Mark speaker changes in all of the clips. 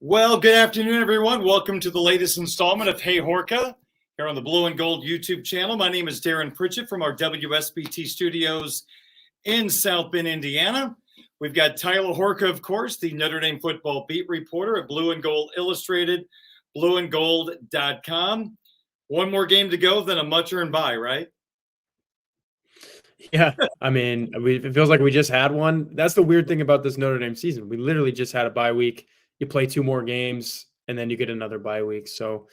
Speaker 1: Well, good afternoon, everyone. Welcome to the latest installment of Hey Horka here on the Blue and Gold YouTube channel. My name is Darin Pritchett from our WSBT studios in South Bend, Indiana. We've got Tyler Horka, of course, the Notre Dame football beat reporter at Blue and Gold Illustrated, blueandgold.com. One more game to go, then a much-earned bye, right?
Speaker 2: Yeah, I mean, it feels like we just had one. That's the weird thing about this Notre Dame season. We literally just had a bye week. You play two more games, and then you get another bye week. So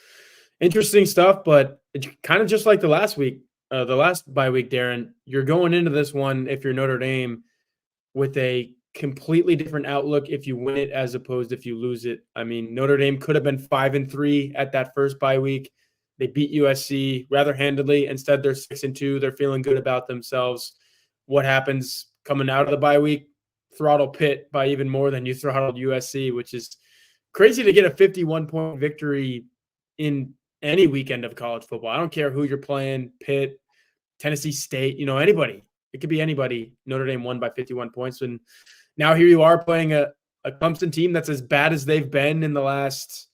Speaker 2: interesting stuff, but it's kind of just like the last week, the last bye week, Darin. You're going into this one, if you're Notre Dame, with a completely different outlook if you win it as opposed if you lose it. I mean, Notre Dame could have been 5-3 at that first bye week. They beat USC rather handedly. Instead, they're 6-2. They're feeling good about themselves. What happens coming out of the bye week? Throttle Pitt by even more than you throttled USC, which is crazy to get a 51-point victory in any weekend of college football. I don't care who you're playing, Pitt, Tennessee State, anybody. It could be anybody. Notre Dame won by 51 points. And now here you are playing a Clemson team that's as bad as they've been in the last,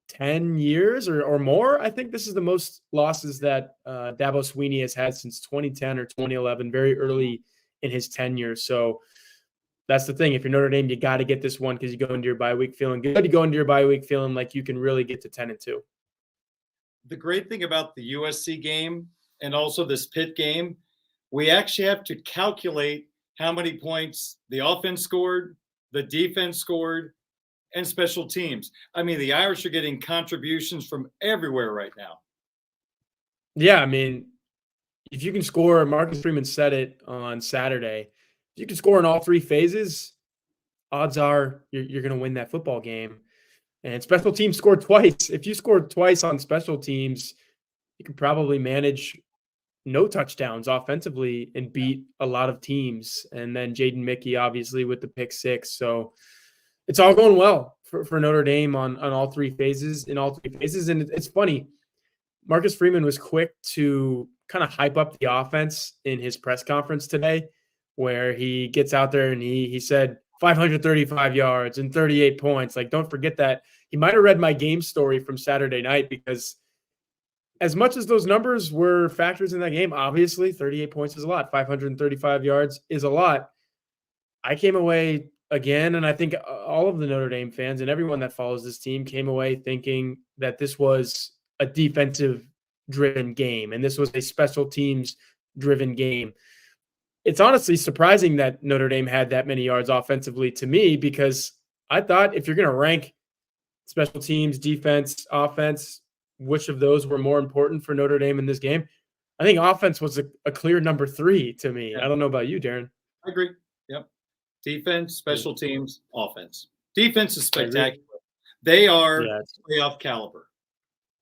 Speaker 2: 10 years or more. I think this is the most losses that Dabo Swinney has had since 2010 or 2011, very early in his tenure. So that's the thing. If you're Notre Dame, you got to get this one because you go into your bye week feeling good. You go into your bye week feeling like you can really get to 10-2.
Speaker 1: The great thing about the USC game and also this Pitt game, we actually have to calculate how many points the offense scored, the defense scored, and special teams. I mean, the Irish are getting contributions from everywhere right now.
Speaker 2: Yeah, I mean, if you can score, Marcus Freeman said it on Saturday, if you can score in all three phases, odds are you're going to win that football game. And special teams scored twice. If you scored twice on special teams, you can probably manage no touchdowns offensively and beat a lot of teams. And then Jaden Mickey, obviously, with the pick six. So it's all going well for Notre Dame on all three phases, in all three phases. And it's funny, Marcus Freeman was quick to kind of hype up the offense in his press conference today, where he gets out there and he said 535 yards and 38 points. Like, don't forget that. He might have read my game story from Saturday night, because as much as those numbers were factors in that game, obviously 38 points is a lot. 535 yards is a lot. I came away again, and I think all of the Notre Dame fans and everyone that follows this team came away thinking that this was a defensive-driven game, and this was a special teams-driven game. It's honestly surprising that Notre Dame had that many yards offensively to me, because I thought if you're going to rank special teams, defense, offense, which of those were more important for Notre Dame in this game, I think offense was a clear number 3 to me. I don't know about you, Darin.
Speaker 1: I agree. Yep. Defense, special teams, offense. Defense is spectacular. They are playoff caliber,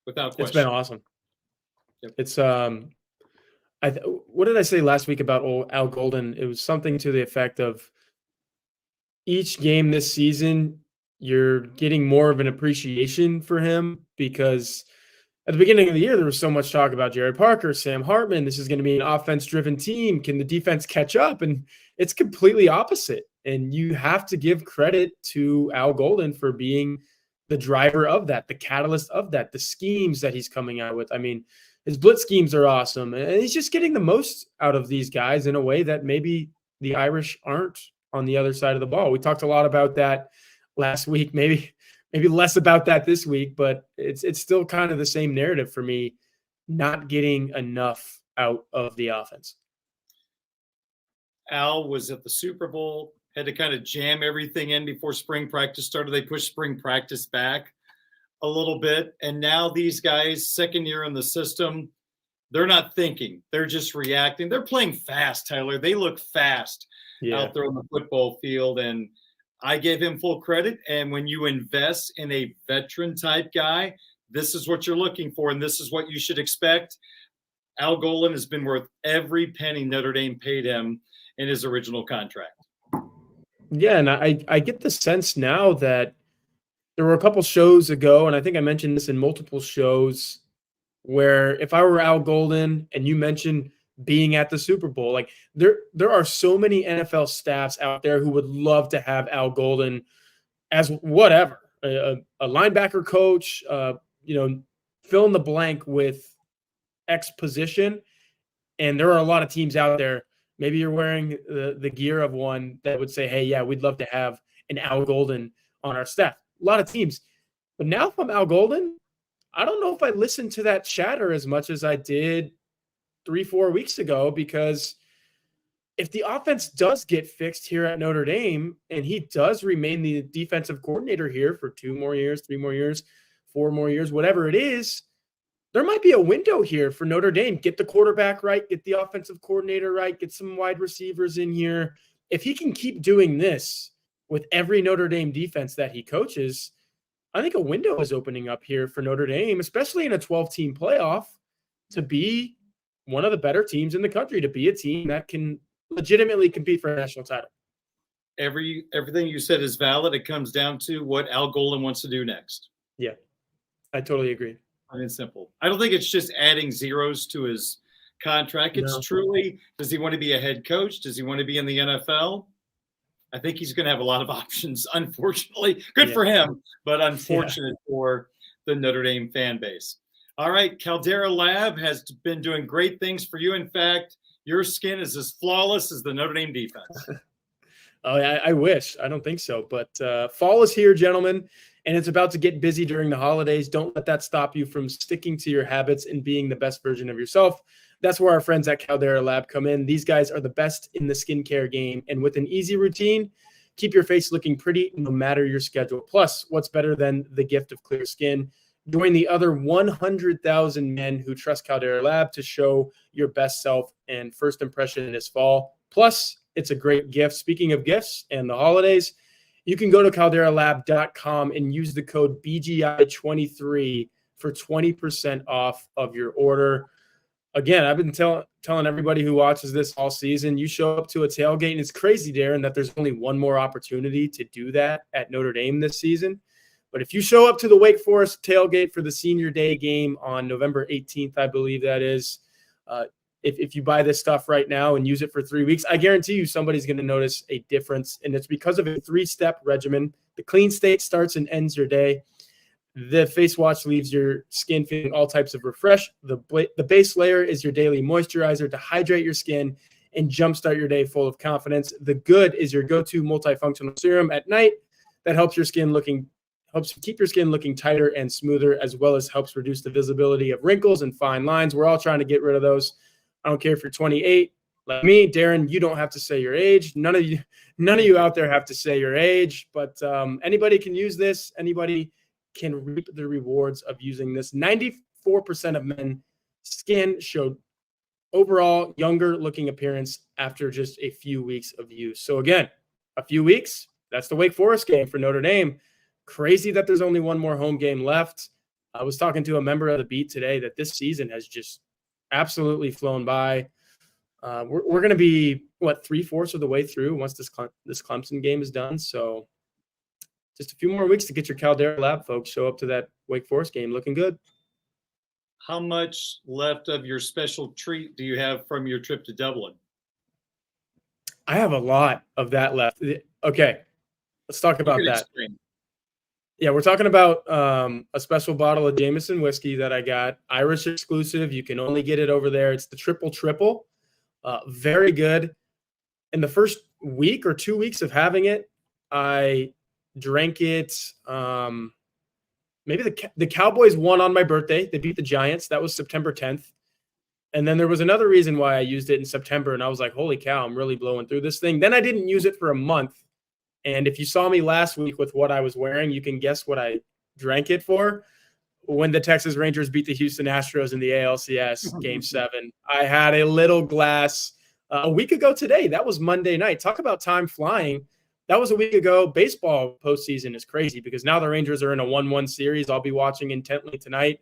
Speaker 1: without question.
Speaker 2: It's been awesome. Yep. It's what did I say last week about Al Golden? It was something to the effect of each game this season, you're getting more of an appreciation for him, because at the beginning of the year, there was so much talk about Jared Parker, Sam Hartman. This is going to be an offense-driven team. Can the defense catch up? And it's completely opposite. And you have to give credit to Al Golden for being the driver of that, the catalyst of that, the schemes that he's coming out with. I mean, his blitz schemes are awesome. And he's just getting the most out of these guys in a way that maybe the Irish aren't on the other side of the ball. We talked a lot about that last week, maybe less about that this week, but it's still kind of the same narrative for me, not getting enough out of the offense.
Speaker 1: Al was at the Super Bowl, had to kind of jam everything in before spring practice started. They pushed spring practice back a little bit. And now these guys, second year in the system, they're not thinking. They're just reacting. They're playing fast, Tyler. They look fast out there on the football field. And I give him full credit. And when you invest in a veteran-type guy, this is what you're looking for, and this is what you should expect. Al Golden has been worth every penny Notre Dame paid him in his original contract.
Speaker 2: Yeah, and I get the sense now that there were a couple shows ago, and I think I mentioned this in multiple shows, where if I were Al Golden and you mentioned being at the Super Bowl, like there are so many NFL staffs out there who would love to have Al Golden as whatever, a linebacker coach, fill in the blank with X position. And there are a lot of teams out there. Maybe you're wearing the gear of one that would say, hey, yeah, we'd love to have an Al Golden on our staff. A lot of teams. But now if I'm Al Golden, I don't know if I listen to that chatter as much as I did 3-4 weeks ago, because if the offense does get fixed here at Notre Dame and he does remain the defensive coordinator here for 2 more years, 3 more years, 4 more years, whatever it is, there might be a window here for Notre Dame. Get the quarterback right, get the offensive coordinator right, get some wide receivers in here. If he can keep doing this with every Notre Dame defense that he coaches, I think a window is opening up here for Notre Dame, especially in a 12-team playoff, to be one of the better teams in the country, to be a team that can legitimately compete for a national title.
Speaker 1: Everything you said is valid. It comes down to what Al Golden wants to do next.
Speaker 2: Yeah, I totally agree.
Speaker 1: I mean, simple. I don't think it's just adding zeros to his contract. It's truly, does he want to be a head coach? Does he want to be in the NFL? I think he's going to have a lot of options, unfortunately. Good for him, but unfortunate for the Notre Dame fan base. All right, CDer Lab has been doing great things for you. In fact, your skin is as flawless as the Notre Dame defense.
Speaker 2: Oh, I wish. I don't think so. But fall is here, gentlemen, and it's about to get busy during the holidays. Don't let that stop you from sticking to your habits and being the best version of yourself. That's where our friends at CDer Lab come in. These guys are the best in the skincare game, and with an easy routine, keep your face looking pretty no matter your schedule. Plus, what's better than the gift of clear skin? Join the other 100,000 men who trust CDer Lab to show your best self and first impression this fall. Plus, it's a great gift. Speaking of gifts and the holidays, you can go to calderalab.com and use the code BGI23 for 20% off of your order. Again, I've been telling everybody who watches this all season, you show up to a tailgate, and it's crazy, Darin, that there's only one more opportunity to do that at Notre Dame this season. But if you show up to the Wake Forest tailgate for the Senior Day game on November 18th, I believe that is, if you buy this stuff right now and use it for 3 weeks, I guarantee you somebody's going to notice a difference. And it's because of a 3-step regimen. The clean state starts and ends your day. The face wash leaves your skin feeling all types of refresh. The base layer is your daily moisturizer to hydrate your skin and jumpstart your day full of confidence. The good is your go-to multifunctional serum at night that helps keep your skin looking tighter and smoother, as well as helps reduce the visibility of wrinkles and fine lines. We're all trying to get rid of those. I don't care if you're 28, like me, Darin. You don't have to say your age. None of you out there have to say your age. But anybody can use this. Anybody can reap the rewards of using this. 94% of men skin showed overall younger looking appearance after just a few weeks of use. So again, a few weeks, that's the Wake Forest game for Notre Dame. Crazy that there's only one more home game left. I was talking to a member of the beat today that this season has just absolutely flown by. We're going to be, 3/4 of the way through once this Clemson game is done. So just a few more weeks to get your CDer Lab folks show up to that Wake Forest game looking good.
Speaker 1: How much left of your special treat do you have from your trip to Dublin?
Speaker 2: I have a lot of that left. Okay, let's talk about that.
Speaker 1: Explain.
Speaker 2: Yeah, we're talking about a special bottle of Jameson whiskey that I got, Irish exclusive. You can only get it over there. It's the triple. Very good. In the first week or 2 weeks of having it, I drank it. Maybe the Cowboys won on my birthday. They beat the Giants. That was September 10th. And then there was another reason why I used it in September, and I was like, holy cow, I'm really blowing through this thing. Then I didn't use it for a month. And if you saw me last week with what I was wearing, you can guess what I drank it for. When the Texas Rangers beat the Houston Astros in the ALCS Game 7, I had a little glass a week ago today. That was Monday night. Talk about time flying. That was a week ago. Baseball postseason is crazy because now the Rangers are in a 1-1 series. I'll be watching intently tonight,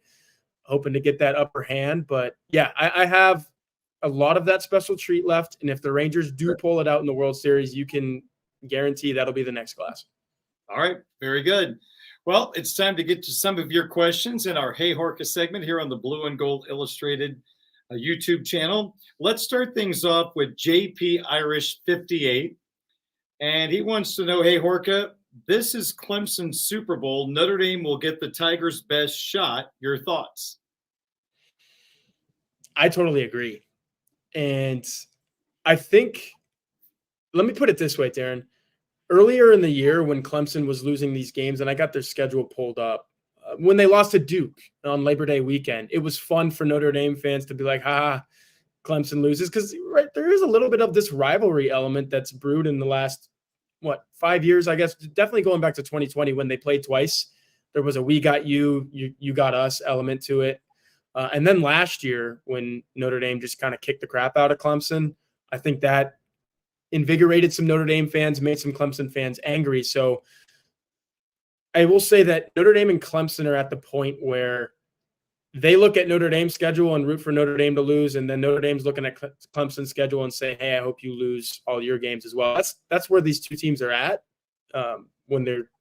Speaker 2: hoping to get that upper hand. But, yeah, I have a lot of that special treat left. And if the Rangers do pull it out in the World Series, you can guarantee that'll be the next glass.
Speaker 1: All right. Very good. Well, it's time to get to some of your questions in our Hey Horka segment here on the Blue and Gold Illustrated YouTube channel. Let's start things off with JP Irish 58. And he wants to know, hey, Horka, this is Clemson's Super Bowl. Notre Dame will get the Tigers' best shot. Your thoughts?
Speaker 2: I totally agree. And I think, let me put it this way, Darin. Earlier in the year when Clemson was losing these games, and I got their schedule pulled up, when they lost to Duke on Labor Day weekend, it was fun for Notre Dame fans to be like, Clemson loses. Because there is a little bit of this rivalry element that's brewed in the last, 5 years, I guess. Definitely going back to 2020 when they played twice. There was a we got you got us element to it. And then last year when Notre Dame just kind of kicked the crap out of Clemson, I think that invigorated some Notre Dame fans, made some Clemson fans angry. So I will say that Notre Dame and Clemson are at the point where they look at Notre Dame's schedule and root for Notre Dame to lose, and then Notre Dame's looking at Clemson's schedule and say, hey, I hope you lose all your games as well. That's where these two teams are at when they're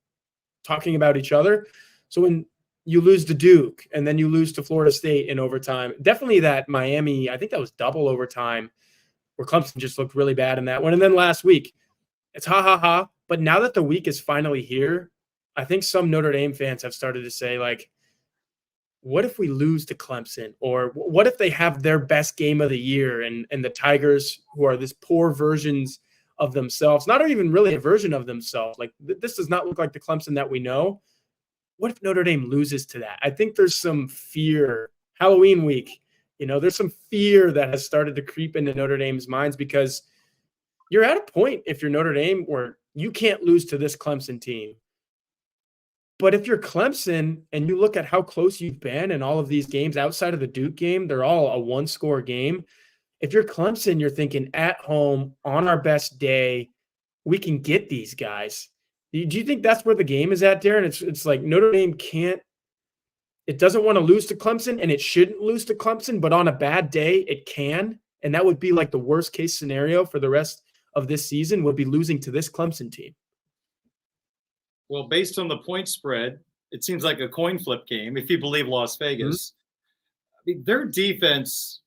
Speaker 2: talking about each other. So when you lose to Duke and then you lose to Florida State in overtime, definitely that Miami, I think that was double overtime, where Clemson just looked really bad in that one. And then last week, it's ha. But now that the week is finally here, I think some Notre Dame fans have started to say, like, what if we lose to Clemson? Or what if they have their best game of the year and the Tigers, who are this poor versions of themselves, not even really a version of themselves. Like, this does not look like the Clemson that we know. What if Notre Dame loses to that? I think there's some fear. Halloween week, there's some fear that has started to creep into Notre Dame's minds, because you're at a point, if you're Notre Dame, where you can't lose to this Clemson team. But if you're Clemson and you look at how close you've been in all of these games outside of the Duke game, they're all a one-score game. If you're Clemson, you're thinking at home on our best day, we can get these guys. Do you think that's where the game is at, Darin? It's like Notre Dame doesn't want to lose to Clemson, and it shouldn't lose to Clemson, but on a bad day, it can. And that would be like the worst case scenario for the rest of this season, would be losing to this Clemson team.
Speaker 1: Well, based on the point spread, it seems like a coin flip game, if you believe Las Vegas. I mean, their defense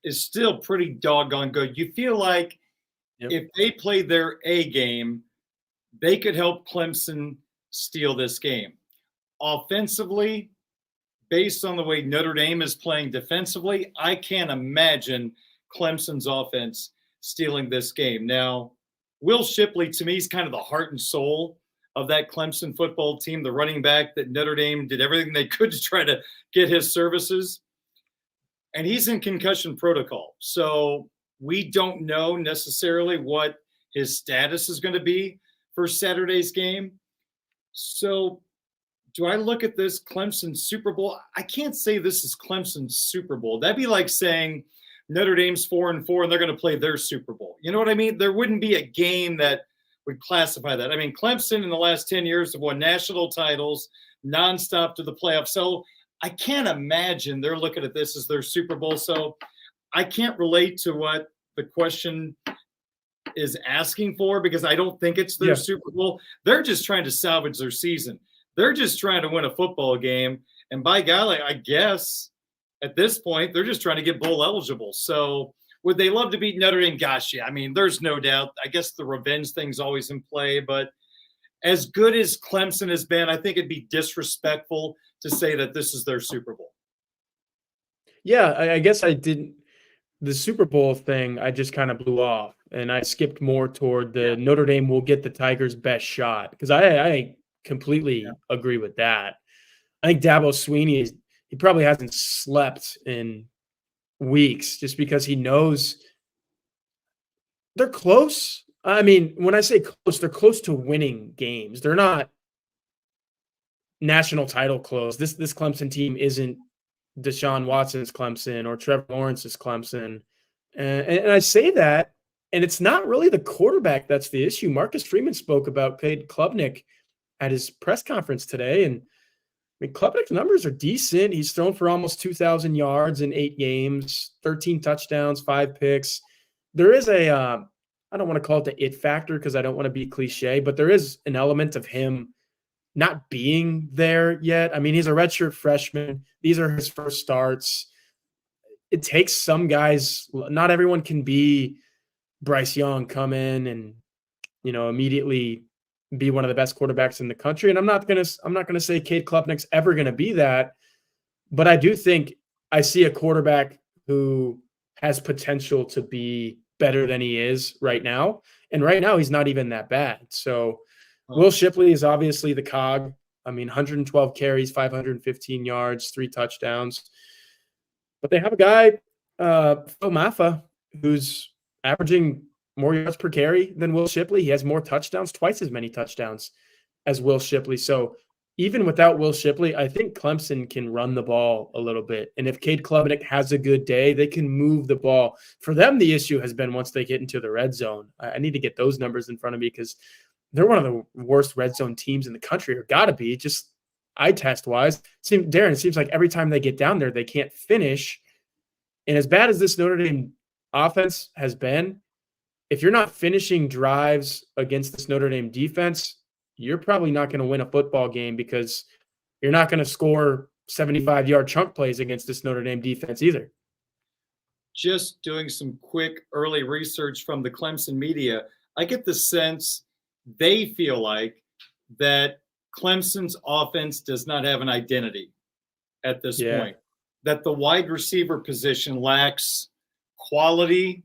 Speaker 1: is still pretty doggone good. You feel like if they play their A game, they could help Clemson steal this game. Offensively, based on the way Notre Dame is playing defensively, I can't imagine Clemson's offense stealing this game. Now, Will Shipley, to me, is kind of the heart and soul of that Clemson football team, the running back that Notre Dame did everything they could to try to get his services. And he's in concussion protocol. So we don't know necessarily what his status is going to be for Saturday's game. So do I look at this Clemson Super Bowl? I can't say this is Clemson's Super Bowl. That'd be like saying Notre Dame's 4-4 and they're going to play their Super Bowl. You know what I mean? There wouldn't be a game that would classify that. I mean, Clemson in the last 10 years have won national titles nonstop to the playoffs. So I can't imagine they're looking at this as their Super Bowl. So I can't relate to what the question is asking for, because I don't think it's their Super Bowl. They're just trying to salvage their season. They're just trying to win a football game. And by golly, I guess at this point, they're just trying to get bowl eligible. So would they love to beat Notre Dame? Gosh, yeah. I mean, there's no doubt. I guess the revenge thing's always in play. But as good as Clemson has been, I think it'd be disrespectful to say that this is their Super Bowl.
Speaker 2: Yeah, I guess I didn't. The Super Bowl thing, I just kind of blew off. And I skipped more toward the Notre Dame will get the Tigers' best shot. Because I completely agree with that. I think Dabo Swinney, he probably hasn't slept in weeks just because he knows they're close. I mean, when I say close, they're close to winning games. They're not national title close. This Clemson team isn't Deshaun Watson's Clemson or Trevor Lawrence's Clemson. And I say that, and it's not really the quarterback that's the issue. Marcus Freeman spoke about Cade Klubnik at his press conference today, and I mean, Klubnik's numbers are decent. He's thrown for almost 2,000 yards in 8 games, 13 touchdowns, 5 picks. There is a, I don't want to call it the it factor because I don't want to be cliche, but there is an element of him not being there yet. I mean, he's a redshirt freshman. These are his first starts. It takes some guys. Not everyone can be Bryce Young, come in and, immediately be one of the best quarterbacks in the country. And I'm not gonna say Cade Klubnik's ever gonna be that, but I do think I see a quarterback who has potential to be better than he is right now. And right now he's not even that bad. So Will Shipley is obviously the cog. I mean, 112 carries, 515 yards, 3 touchdowns. But they have a guy, Phil Maffa, who's averaging more yards per carry than Will Shipley. He has more touchdowns, twice as many touchdowns as Will Shipley. So even without Will Shipley, I think Clemson can run the ball a little bit. And if Cade Klubnik has a good day, they can move the ball. For them, the issue has been once they get into the red zone. I need to get those numbers in front of me because they're one of the worst red zone teams in the country, or got to be, just eye test wise. Darin, it seems like every time they get down there, they can't finish. And as bad as this Notre Dame offense has been, if you're not finishing drives against this Notre Dame defense, you're probably not going to win a football game because you're not going to score 75-yard chunk plays against this Notre Dame defense either.
Speaker 1: Just doing some quick early research from the Clemson media, I get the sense they feel like that Clemson's offense does not have an identity at this point, that the wide receiver position lacks quality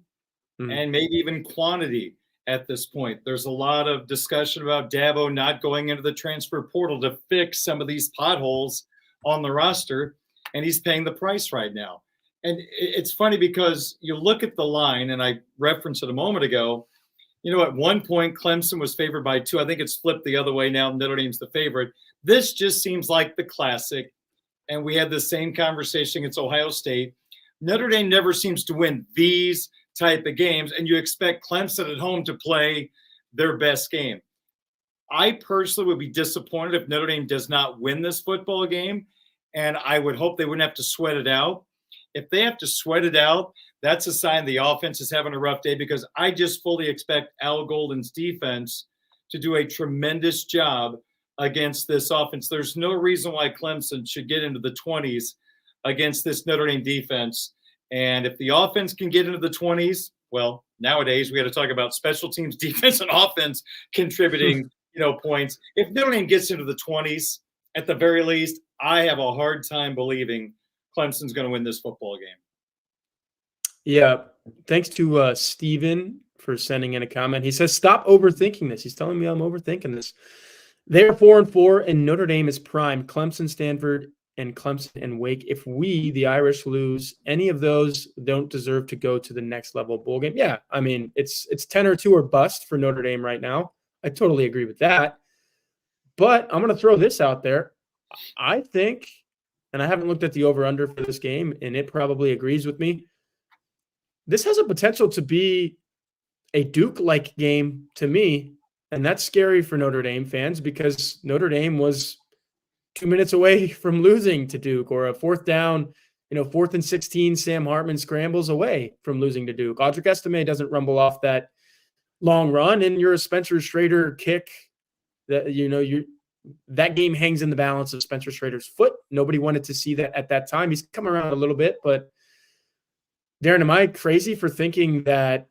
Speaker 1: and maybe even quantity at this point. There's a lot of discussion about Dabo not going into the transfer portal to fix some of these potholes on the roster, and he's paying the price right now. And it's funny because you look at the line, and I referenced it a moment ago, at one point Clemson was favored by 2. I think it's flipped the other way now. Notre Dame's the favorite. This just seems like the classic, and we had the same conversation against Ohio State. Notre Dame never seems to win these type of games, and you expect Clemson at home to play their best game. I personally would be disappointed if Notre Dame does not win this football game, and I would hope they wouldn't have to sweat it out. If they have to sweat it out, that's a sign the offense is having a rough day, because I just fully expect Al Golden's defense to do a tremendous job against this offense. There's no reason why Clemson should get into the 20s against this Notre Dame defense. And if the offense can get into the 20s, well, nowadays we got to talk about special teams, defense, and offense contributing, points. If Notre Dame gets into the 20s, at the very least, I have a hard time believing Clemson's going to win this football game.
Speaker 2: Yeah. Thanks to Steven for sending in a comment. He says, stop overthinking this. He's telling me I'm overthinking this. They're 4-4, and Notre Dame is primed. Clemson, Stanford, and Clemson and Wake. If we, the Irish, lose any of those, don't deserve to go to the next level bowl game. Yeah, I mean, it's 10 or 2 or bust for Notre Dame right now. I totally agree with that. But I'm going to throw this out there. I think, and I haven't looked at the over-under for this game, and it probably agrees with me, this has a potential to be a Duke-like game to me, and that's scary for Notre Dame fans because Notre Dame was 2 minutes away from losing to Duke, or a 4th down, 4th and 16, Sam Hartman scrambles away from losing to Duke. Audric Estime doesn't rumble off that long run, and you're a Spencer Schrader kick that, that game hangs in the balance of Spencer Schrader's foot. Nobody wanted to see that at that time. He's come around a little bit, but Darin, am I crazy for thinking that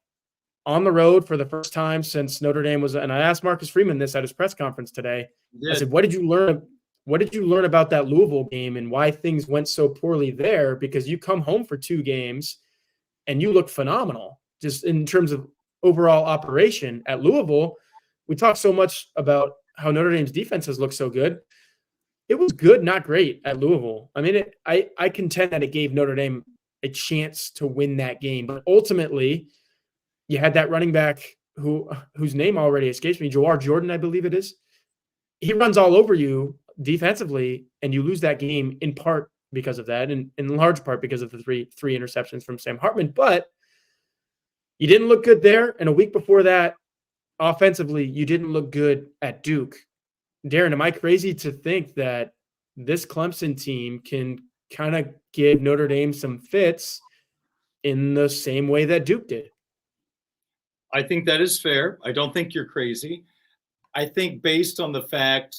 Speaker 2: on the road for the first time since Notre Dame was, and I asked Marcus Freeman this at his press conference today, I said, what did you learn about that Louisville game and why things went so poorly there? Because you come home for 2 games and you look phenomenal just in terms of overall operation at Louisville. We talked so much about how Notre Dame's defense has looked so good. It was good, not great at Louisville. I mean, I contend that it gave Notre Dame a chance to win that game. But ultimately, you had that running back whose name already escapes me, Jawar Jordan, I believe it is. He runs all over you defensively, and you lose that game in part because of that, and in large part because of the three interceptions from Sam Hartman. But you didn't look good there, and a week before that, offensively, you didn't look good at Duke. Darin, am I crazy to think that this Clemson team can kind of give Notre Dame some fits in the same way that Duke did?
Speaker 1: I think that is fair. I don't think you're crazy. I think based on the fact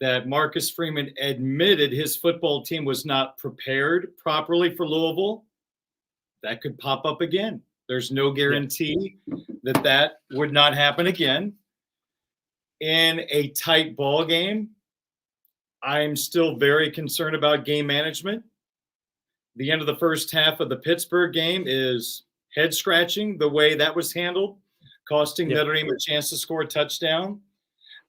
Speaker 1: that Marcus Freeman admitted his football team was not prepared properly for Louisville, that could pop up again. There's no guarantee that would not happen again. in a tight ball game, I'm still very concerned about game management. The end of the first half of the Pittsburgh game is head scratching the way that was handled, costing Notre Dame a chance to score a touchdown.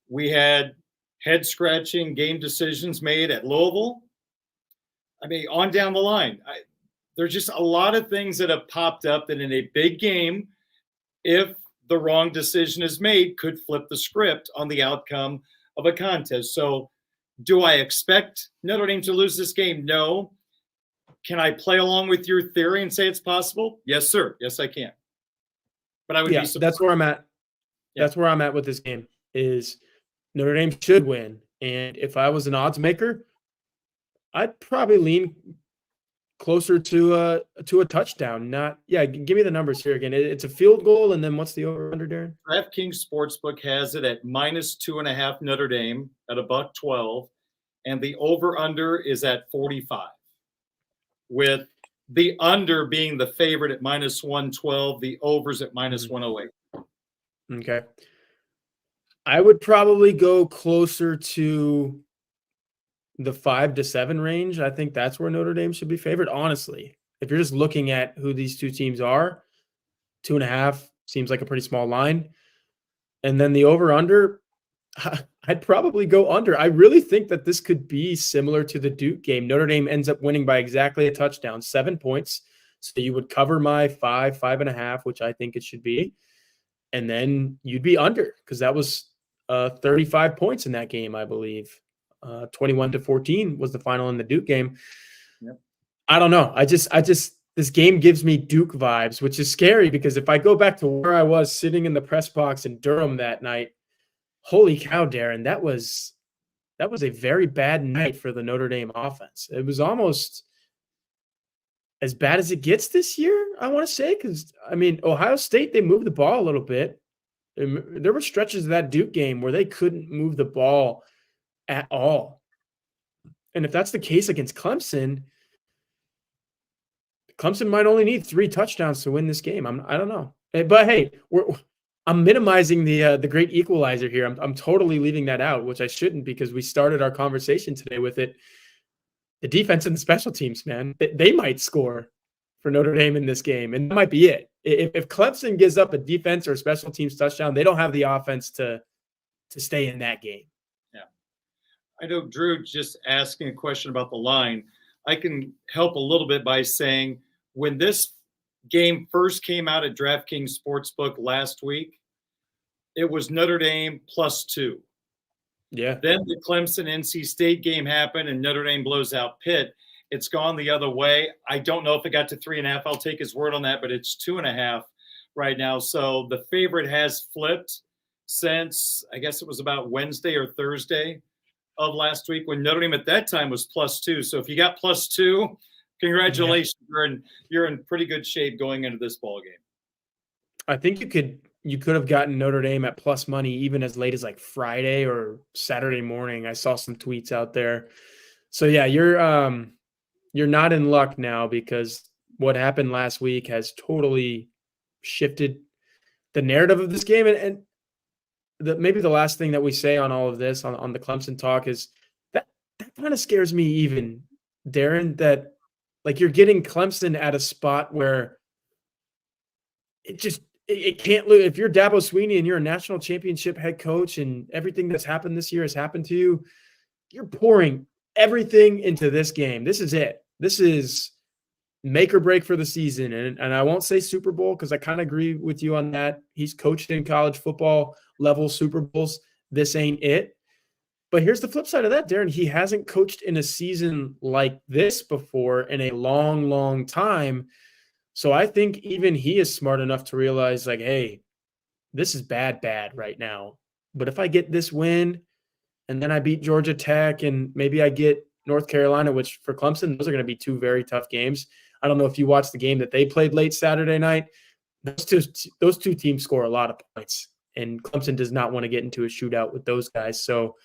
Speaker 1: We had head scratching game decisions made at Louisville. I mean, on down the line, there's just a lot of things that have popped up that in a big game, if the wrong decision is made, could flip the script on the outcome of a contest. So do I expect Notre Dame to lose this game? No. Can I play along with your theory and say it's possible? Yes, sir. Yes, I can. But I would be surprised.
Speaker 2: That's where I'm at.
Speaker 1: Yeah.
Speaker 2: That's where I'm at with this game is Notre Dame should win. And if I was an odds maker, I'd probably lean closer to a touchdown. Give me the numbers here again. It's a field goal, and then what's the over/under, Darin?
Speaker 1: DraftKings Sportsbook has it at -2.5 Notre Dame at $1.12, and the over/under is at 45. With the under being the favorite at -112, the overs at -108.
Speaker 2: Okay. I would probably go closer to the 5 to 7 range. I think that's where Notre Dame should be favored. Honestly, if you're just looking at who these two teams are, 2.5 seems like a pretty small line. And then the over/under, I'd probably go under. I really think that this could be similar to the Duke game. Notre Dame ends up winning by exactly a touchdown, 7 points. So you would cover my 5.5, which I think it should be. And then you'd be under because that was 35 points in that game, I believe. 21-14 was the final in the Duke game.
Speaker 1: Yep.
Speaker 2: I don't know. I just this game gives me Duke vibes, which is scary because if I go back to where I was sitting in the press box in Durham that night, holy cow, Darin, that was a very bad night for the Notre Dame offense. It was almost as bad as it gets this year, I want to say, because, I mean, Ohio State, they moved the ball a little bit. There were stretches of that Duke game where they couldn't move the ball at all. And if that's the case against Clemson might only need 3 touchdowns to win this game. I don't know. But, hey, I'm minimizing the great equalizer here. I'm totally leaving that out, which I shouldn't because we started our conversation today with it. The defense and the special teams, man, they might score for Notre Dame in this game, and that might be it. If Clemson gives up a defense or a special teams touchdown, they don't have the offense to stay in that game.
Speaker 1: Yeah. I know Drew just asking a question about the line. I can help a little bit by saying when this game first came out at DraftKings Sportsbook last week, it was Notre Dame +2.
Speaker 2: Yeah.
Speaker 1: Then the Clemson NC State game happened and Notre Dame blows out Pitt. It's gone the other way. I don't know if it got to 3.5. I'll take his word on that, but it's 2.5 right now. So the favorite has flipped since, I guess it was about Wednesday or Thursday of last week when Notre Dame at that time was +2. So if you got +2, congratulations. Yeah. You're in pretty good shape going into this ball game.
Speaker 2: I think you could have gotten Notre Dame at plus money even as late as like Friday or Saturday morning. I saw some tweets out there. So yeah, you're not in luck now because what happened last week has totally shifted the narrative of this game. And maybe the last thing that we say on all of this on the Clemson talk is that kind of scares me even, Darin, that like you're getting Clemson at a spot where it can't lose. If you're Dabo Swinney and you're a national championship head coach and everything that's happened this year has happened to you, you're pouring everything into this game. This is it. This is make or break for the season. And I won't say Super Bowl because I kind of agree with you on that. He's coached in college football level Super Bowls. This ain't it. But here's the flip side of that, Darin. He hasn't coached in a season like this before in a long, long time. So I think even he is smart enough to realize, like, hey, this is bad right now. But if I get this win and then I beat Georgia Tech and maybe I get North Carolina, which for Clemson, those are going to be 2 very tough games. I don't know if you watched the game that they played late Saturday night. Those two teams score a lot of points, and Clemson does not want to get into a shootout with those guys. So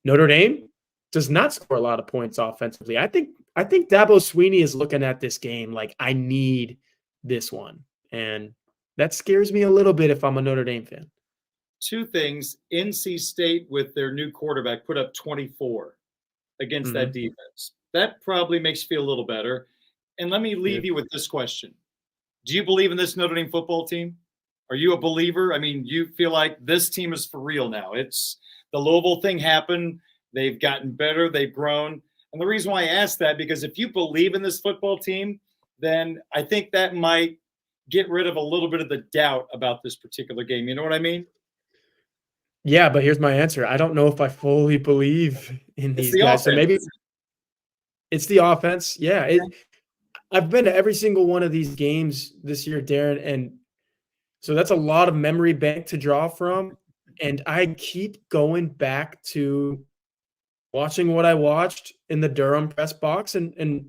Speaker 2: Notre Dame does not score a lot of points offensively. I think Dabo Swinney is looking at this game like, I need this one. And that scares me a little bit if I'm a Notre Dame fan.
Speaker 1: two things. NC State with their new quarterback put up 24 against that defense. That probably makes you feel a little better. And let me leave you with this question. Do you believe in this Notre Dame football team? Are you a believer? I mean, you feel like this team is for real now. It's the Louisville thing happened. They've gotten better. They've grown. And the reason why I ask that, because if you believe in this football team, then I think that might get rid of a little bit of the doubt about this particular game. You know what I mean?
Speaker 2: Yeah, but here's my answer. I don't know if I fully believe in these guys.
Speaker 1: Offense.
Speaker 2: So maybe it's the offense. Yeah. I've been to every single one of these games this year, Darin, and so that's a lot of memory bank to draw from. And I keep going back to watching what I watched in the Durham press box and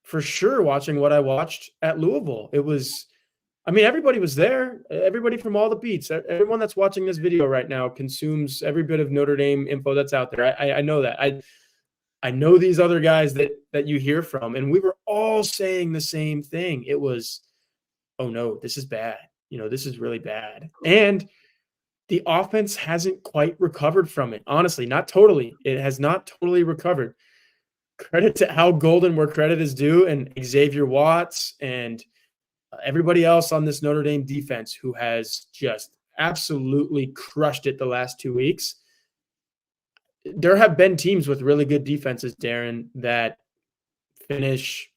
Speaker 2: for sure watching what I watched at Louisville. It was, I mean, everybody was there. Everybody from all the beats. Everyone that's watching this video right now consumes every bit of Notre Dame info that's out there. I know that. I know these other guys that you hear from, and we were all saying the same thing. It was, oh no, this is bad. This is really bad. And the offense hasn't quite recovered from it. Honestly, not totally. It has not totally recovered. Credit to Al Golden where credit is due, and Xavier Watts and everybody else on this Notre Dame defense who has just absolutely crushed it the last 2 weeks. There have been teams with really good defenses, Darin, that finish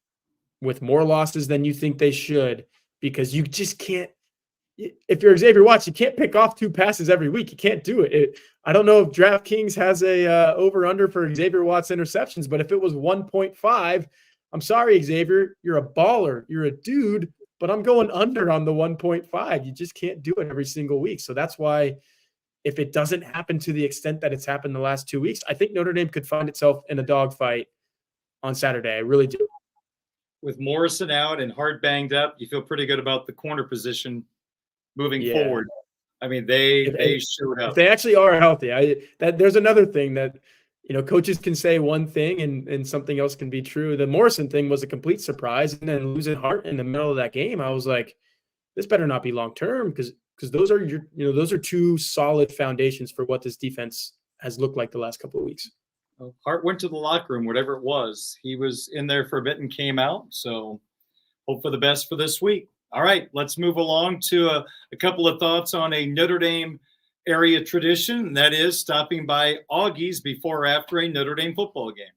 Speaker 2: with more losses than you think they should, because you just can't. If you're Xavier Watts, you can't pick off 2 passes every week. You can't do it. I don't know if DraftKings has a over-under for Xavier Watts interceptions, but if it was 1.5, I'm sorry, Xavier, you're a baller. You're a dude, but I'm going under on the 1.5. You just can't do it every single week. So that's why if it doesn't happen to the extent that it's happened the last 2 weeks, I think Notre Dame could find itself in a dogfight on Saturday. I really do.
Speaker 1: With Morrison out and Hart banged up, you feel pretty good about the corner position moving forward. I mean, they showed up.
Speaker 2: If they actually are healthy, there's another thing that, coaches can say one thing and something else can be true. The Morrison thing was a complete surprise, and then losing Hart in the middle of that game, I was like, this better not be long term, because those are those are 2 solid foundations for what this defense has looked like the last couple of weeks.
Speaker 1: Well, Hart went to the locker room, whatever it was. He was in there for a bit and came out. So hope for the best for this week. All right, let's move along to a couple of thoughts on a Notre Dame area tradition, and that is stopping by Augie's before or after a Notre Dame football game.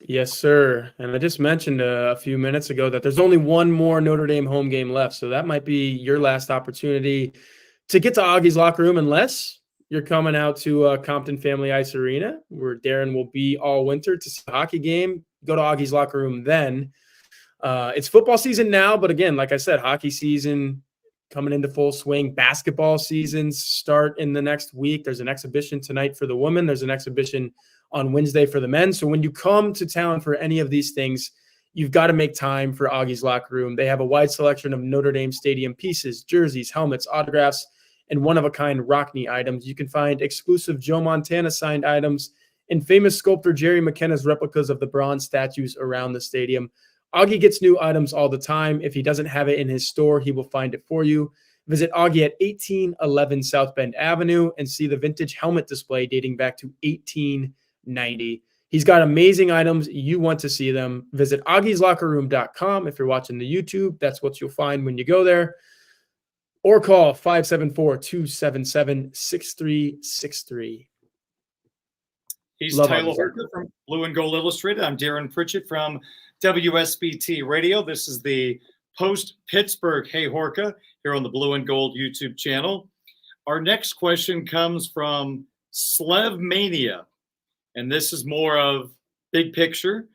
Speaker 2: Yes, sir. And I just mentioned a few minutes ago that there's only one more Notre Dame home game left, so that might be your last opportunity to get to Augie's locker room, unless you're coming out to Compton Family Ice Arena, where Darin will be all winter to see a hockey game. Go to Augie's locker room then. It's football season now, but again, like I said, hockey season coming into full swing. Basketball seasons start in the next week. There's an exhibition tonight for the women. There's an exhibition on Wednesday for the men. So when you come to town for any of these things, you've got to make time for Augie's locker room. They have a wide selection of Notre Dame Stadium pieces, jerseys, helmets, autographs, and one-of-a-kind Rockney items. You can find exclusive Joe Montana signed items and famous sculptor Jerry McKenna's replicas of the bronze statues around the stadium. Augie gets new items all the time. If he doesn't have it in his store, he will find it for you. Visit Augie at 1811 South Bend Avenue and see the vintage helmet display dating back to 1890. He's got amazing items. You want to see them. Visit augieslockerroom.com. If you're watching the YouTube, that's what you'll find when you go there. Or call 574-277-6363.
Speaker 1: He's Tyler Horka from Blue and Gold Illustrated. I'm Darin Pritchett from WSBT Radio. This is the post-Pittsburgh Hey Horka here on the Blue and Gold YouTube channel. Our next question comes from Slev Mania, and this is more of big picture.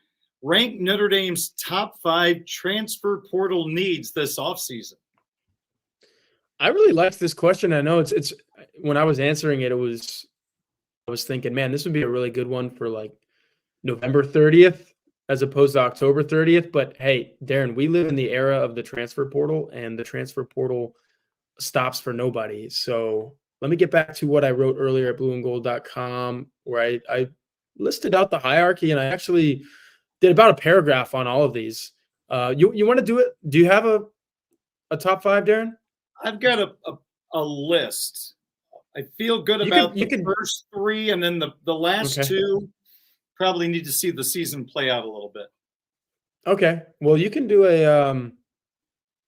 Speaker 1: Rank Notre Dame's top 5 transfer portal needs this offseason.
Speaker 2: I really liked this question. I know it's when I was answering it, I was thinking, man, this would be a really good one for like November 30th as opposed to October 30th. But hey, Darin, we live in the era of the transfer portal, and the transfer portal stops for nobody. So let me get back to what I wrote earlier at blueandgold.com, where I listed out the hierarchy, and I actually did about a paragraph on all of these. You want to do it? Do you have a top 5, Darin?
Speaker 1: I've got a list. I feel good about the first three, and then the last two probably need to see the season play out a little bit.
Speaker 2: Okay. Well, you can do a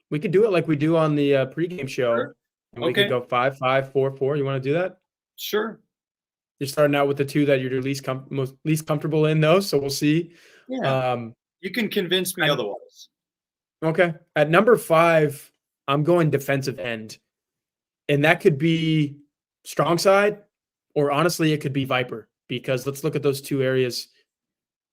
Speaker 2: we could do it like we do on the pregame show.
Speaker 1: Sure.
Speaker 2: And we could go 5-5, 4-4. You want to do that?
Speaker 1: Sure.
Speaker 2: You're starting out with the two that you're least comfortable in, though. So we'll see.
Speaker 1: Yeah. You can convince me otherwise.
Speaker 2: Okay. At number 5, I'm going defensive end. And that could be Strongside, or honestly, it could be Viper, because let's look at those two areas.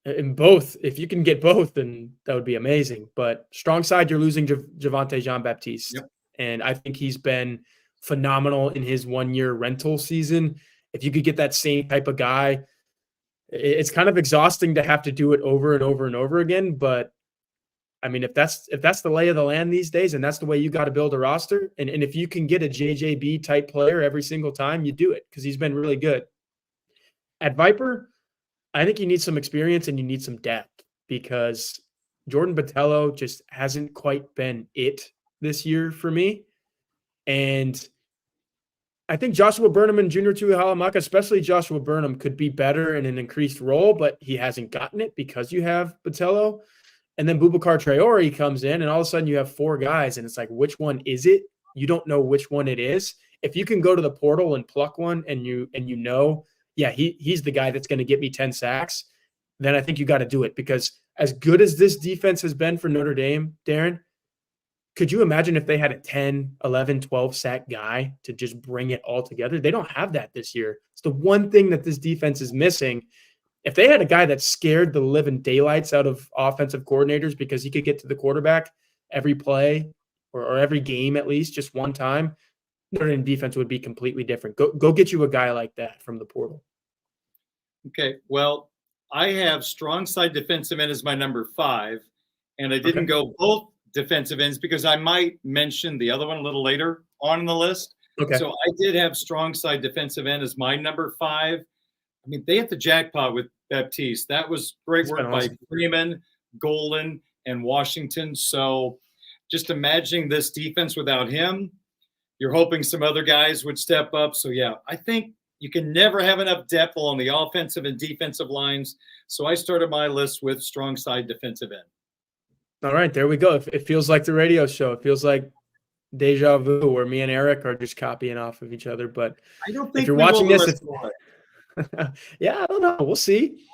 Speaker 2: In both, if you can get both, then that would be amazing. But Strongside, you're losing Javonte Jean-Baptiste.
Speaker 1: Yep.
Speaker 2: And I think he's been phenomenal in his 1-year rental season. If you could get that same type of guy, it's kind of exhausting to have to do it over and over and over again. But I mean, if that's the lay of the land these days, and that's the way you got to build a roster, and if you can get a JJB type player every single time, you do it, because he's been really good. At Viper, I think you need some experience and you need some depth, because Jordan Botelho just hasn't quite been it this year for me. And I think Joshua Burnham and Junior Tuihalamaka, especially Joshua Burnham, could be better in an increased role, but he hasn't gotten it because you have Botelho. And then Boubacar Traore comes in, and all of a sudden you have 4 guys, and it's like, which one is it? You don't know which one it is. If you can go to the portal and pluck one, and you know, yeah, he's the guy that's going to get me 10 sacks, then I think you got to do it. Because as good as this defense has been for Notre Dame, Darin, could you imagine if they had a 10, 11, 12 sack guy to just bring it all together? They don't have that this year. It's the one thing that this defense is missing. If they had a guy that scared the living daylights out of offensive coordinators because he could get to the quarterback every play or every game at least just one time, Notre Dame defense would be completely different. Go get you a guy like that from the portal.
Speaker 1: Okay, well, I have Strongside Defensive End as my number 5, and I didn't go both defensive ends because I might mention the other one a little later on in the list.
Speaker 2: Okay.
Speaker 1: So I did have Strongside Defensive End as my number 5. I mean, they hit the jackpot with Baptiste. That was great work by Freeman, Golden, and Washington. So just imagining this defense without him, you're hoping some other guys would step up. So, yeah, I think you can never have enough depth on the offensive and defensive lines. So I started my list with Strongside Defensive End.
Speaker 2: All right, there we go. It feels like the radio show. It feels like deja vu, where me and Eric are just copying off of each other. But
Speaker 1: I don't think
Speaker 2: if you're watching this, yeah, I don't know. We'll see.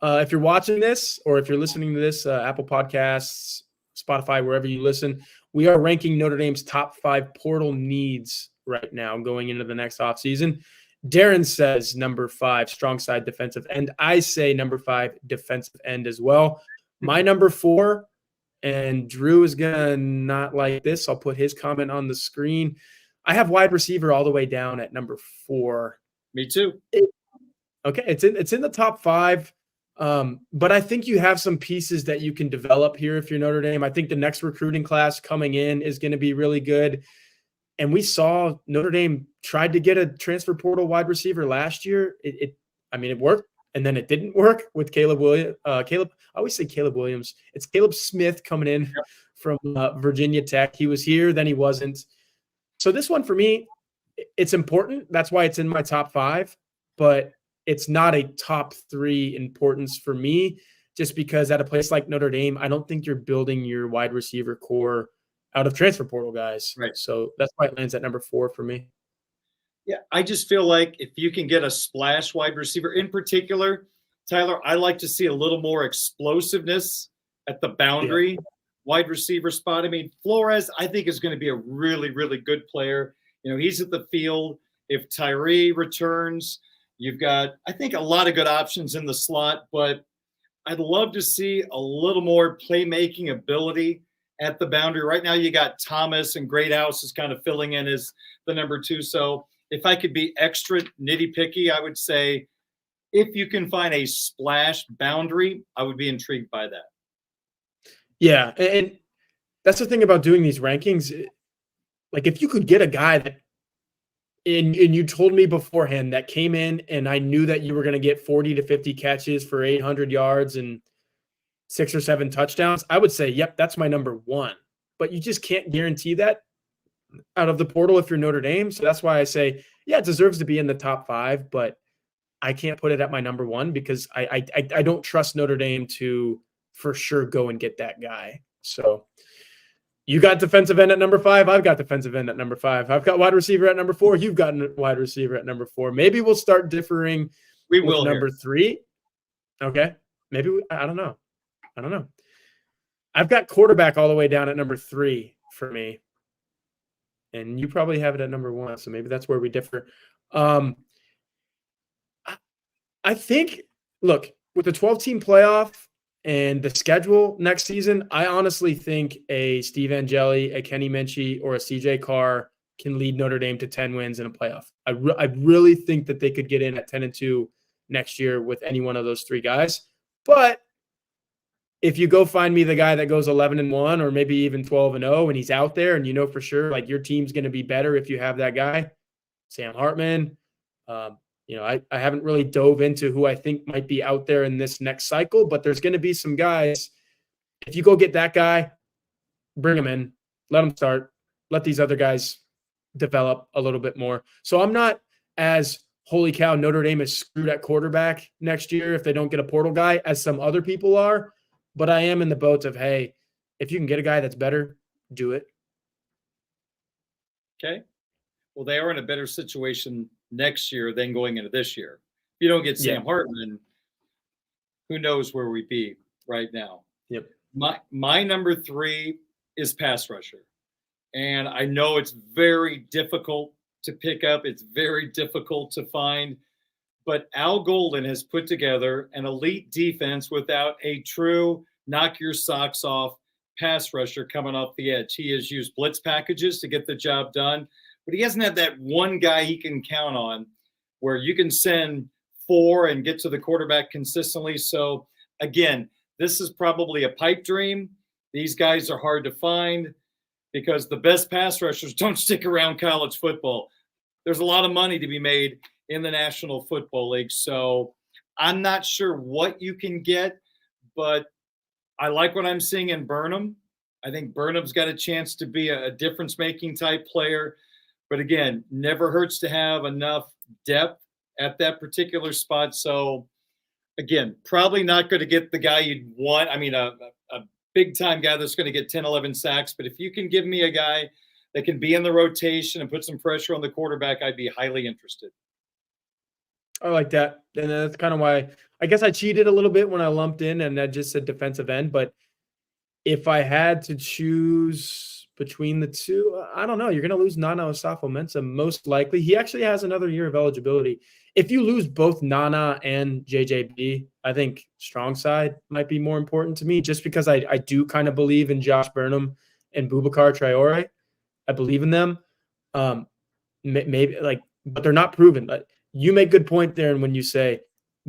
Speaker 2: If you're watching this, or if you're listening to this, Apple Podcasts, Spotify, wherever you listen, we are ranking Notre Dame's top 5 portal needs right now going into the next offseason. Darin says number 5, Strongside Defensive End. I say number 5, defensive end as well. My number 4, and Drew is going to not like this. I'll put his comment on the screen. I have wide receiver all the way down at number 4.
Speaker 1: Me too.
Speaker 2: Okay, it's in the top 5. But I think you have some pieces that you can develop here if you're Notre Dame. I think the next recruiting class coming in is going to be really good. And we saw Notre Dame tried to get a transfer portal wide receiver last year. It worked, and then it didn't work with Caleb Williams. I always say Caleb Williams. It's Caleb Smith coming in from Virginia Tech. He was here, then he wasn't. So this one for me, it's important. That's why it's in my top 5. But it's not a top 3 importance for me, just because at a place like Notre Dame, I don't think you're building your wide receiver core out of transfer portal guys.
Speaker 1: Right.
Speaker 2: So that's why it lands at number 4 for me.
Speaker 1: Yeah, I just feel like if you can get a splash wide receiver in particular, Tyler, I like to see a little more explosiveness at the boundary wide receiver spot. I mean, Flores, I think, is going to be a really, really good player. You know, he's at the field. If Tyree returns, you've got, I think, a lot of good options in the slot, but I'd love to see a little more playmaking ability at the boundary. Right now you got Thomas, and Greathouse is kind of filling in as the number 2. So if I could be extra nitty-picky, I would say if you can find a splash boundary, I would be intrigued by that.
Speaker 2: Yeah, and that's the thing about doing these rankings. Like, if you could get a guy that, and you told me beforehand, that came in and I knew that you were going to get 40 to 50 catches for 800 yards and 6 or 7 touchdowns, I would say, yep, that's my number 1. But you just can't guarantee that. out of the portal if you're Notre Dame. So that's why I say, yeah, it deserves to be in the top 5, but I can't put it at my number 1 because I don't trust Notre Dame to for sure go and get that guy. So you got defensive end at number 5. I've got defensive end at number 5. I've got wide receiver at number 4. You've got wide receiver at number 4. Maybe we'll start differing
Speaker 1: We
Speaker 2: with
Speaker 1: will
Speaker 2: number
Speaker 1: here.
Speaker 2: 3. Okay. Maybe I don't know. I've got quarterback all the way down at number 3 for me. And you probably have it at number 1. So maybe that's where we differ. I think, look, with the 12-team playoff and the schedule next season, I honestly think a Steve Angeli, a Kenny Minchie, or a CJ Carr can lead Notre Dame to 10 wins in a playoff. I really think that they could get in at 10-2 next year with any one of those 3 guys. But if you go find me the guy that goes 11-1 or maybe even 12-0 and he's out there and you know for sure like your team's going to be better if you have that guy, Sam Hartman. I haven't really dove into who I think might be out there in this next cycle, but there's going to be some guys. If you go get that guy, bring him in, let him start, let these other guys develop a little bit more. So I'm not as holy cow, Notre Dame is screwed at quarterback next year if they don't get a portal guy as some other people are. But I am in the boat of, hey, if you can get a guy that's better, do it.
Speaker 1: Okay. Well, they are in a better situation next year than going into this year. If you don't get Sam Hartman, who knows where we'd be right now.
Speaker 2: Yep.
Speaker 1: My number 3 is pass rusher. And I know it's very difficult to pick up. It's very difficult to find. But Al Golden has put together an elite defense without a true knock your socks off pass rusher coming off the edge. He has used blitz packages to get the job done, but he hasn't had that one guy he can count on where you can send 4 and get to the quarterback consistently. So again, this is probably a pipe dream. These guys are hard to find because the best pass rushers don't stick around college football. There's a lot of money to be made in the National Football League. So I'm not sure what you can get, but I like what I'm seeing in Burnham. I think Burnham's got a chance to be a difference-making type player. But again, never hurts to have enough depth at that particular spot. So again, probably not going to get the guy you'd want. I mean, a big-time guy that's going to get 10, 11 sacks. But if you can give me a guy that can be in the rotation and put some pressure on the quarterback, I'd be highly interested.
Speaker 2: I like that. And that's kind of why I guess I cheated a little bit when I lumped in and I just said defensive end. But if I had to choose between the two, I don't know. You're going to lose Nana Osafo-Mensah most likely. He actually has another year of eligibility. If you lose both Nana and JJB, I think Strongside might be more important to me just because I do kind of believe in Josh Burnham and Boubacar Traore. I believe in them. Maybe but they're not proven. But you make good point there. And when you say,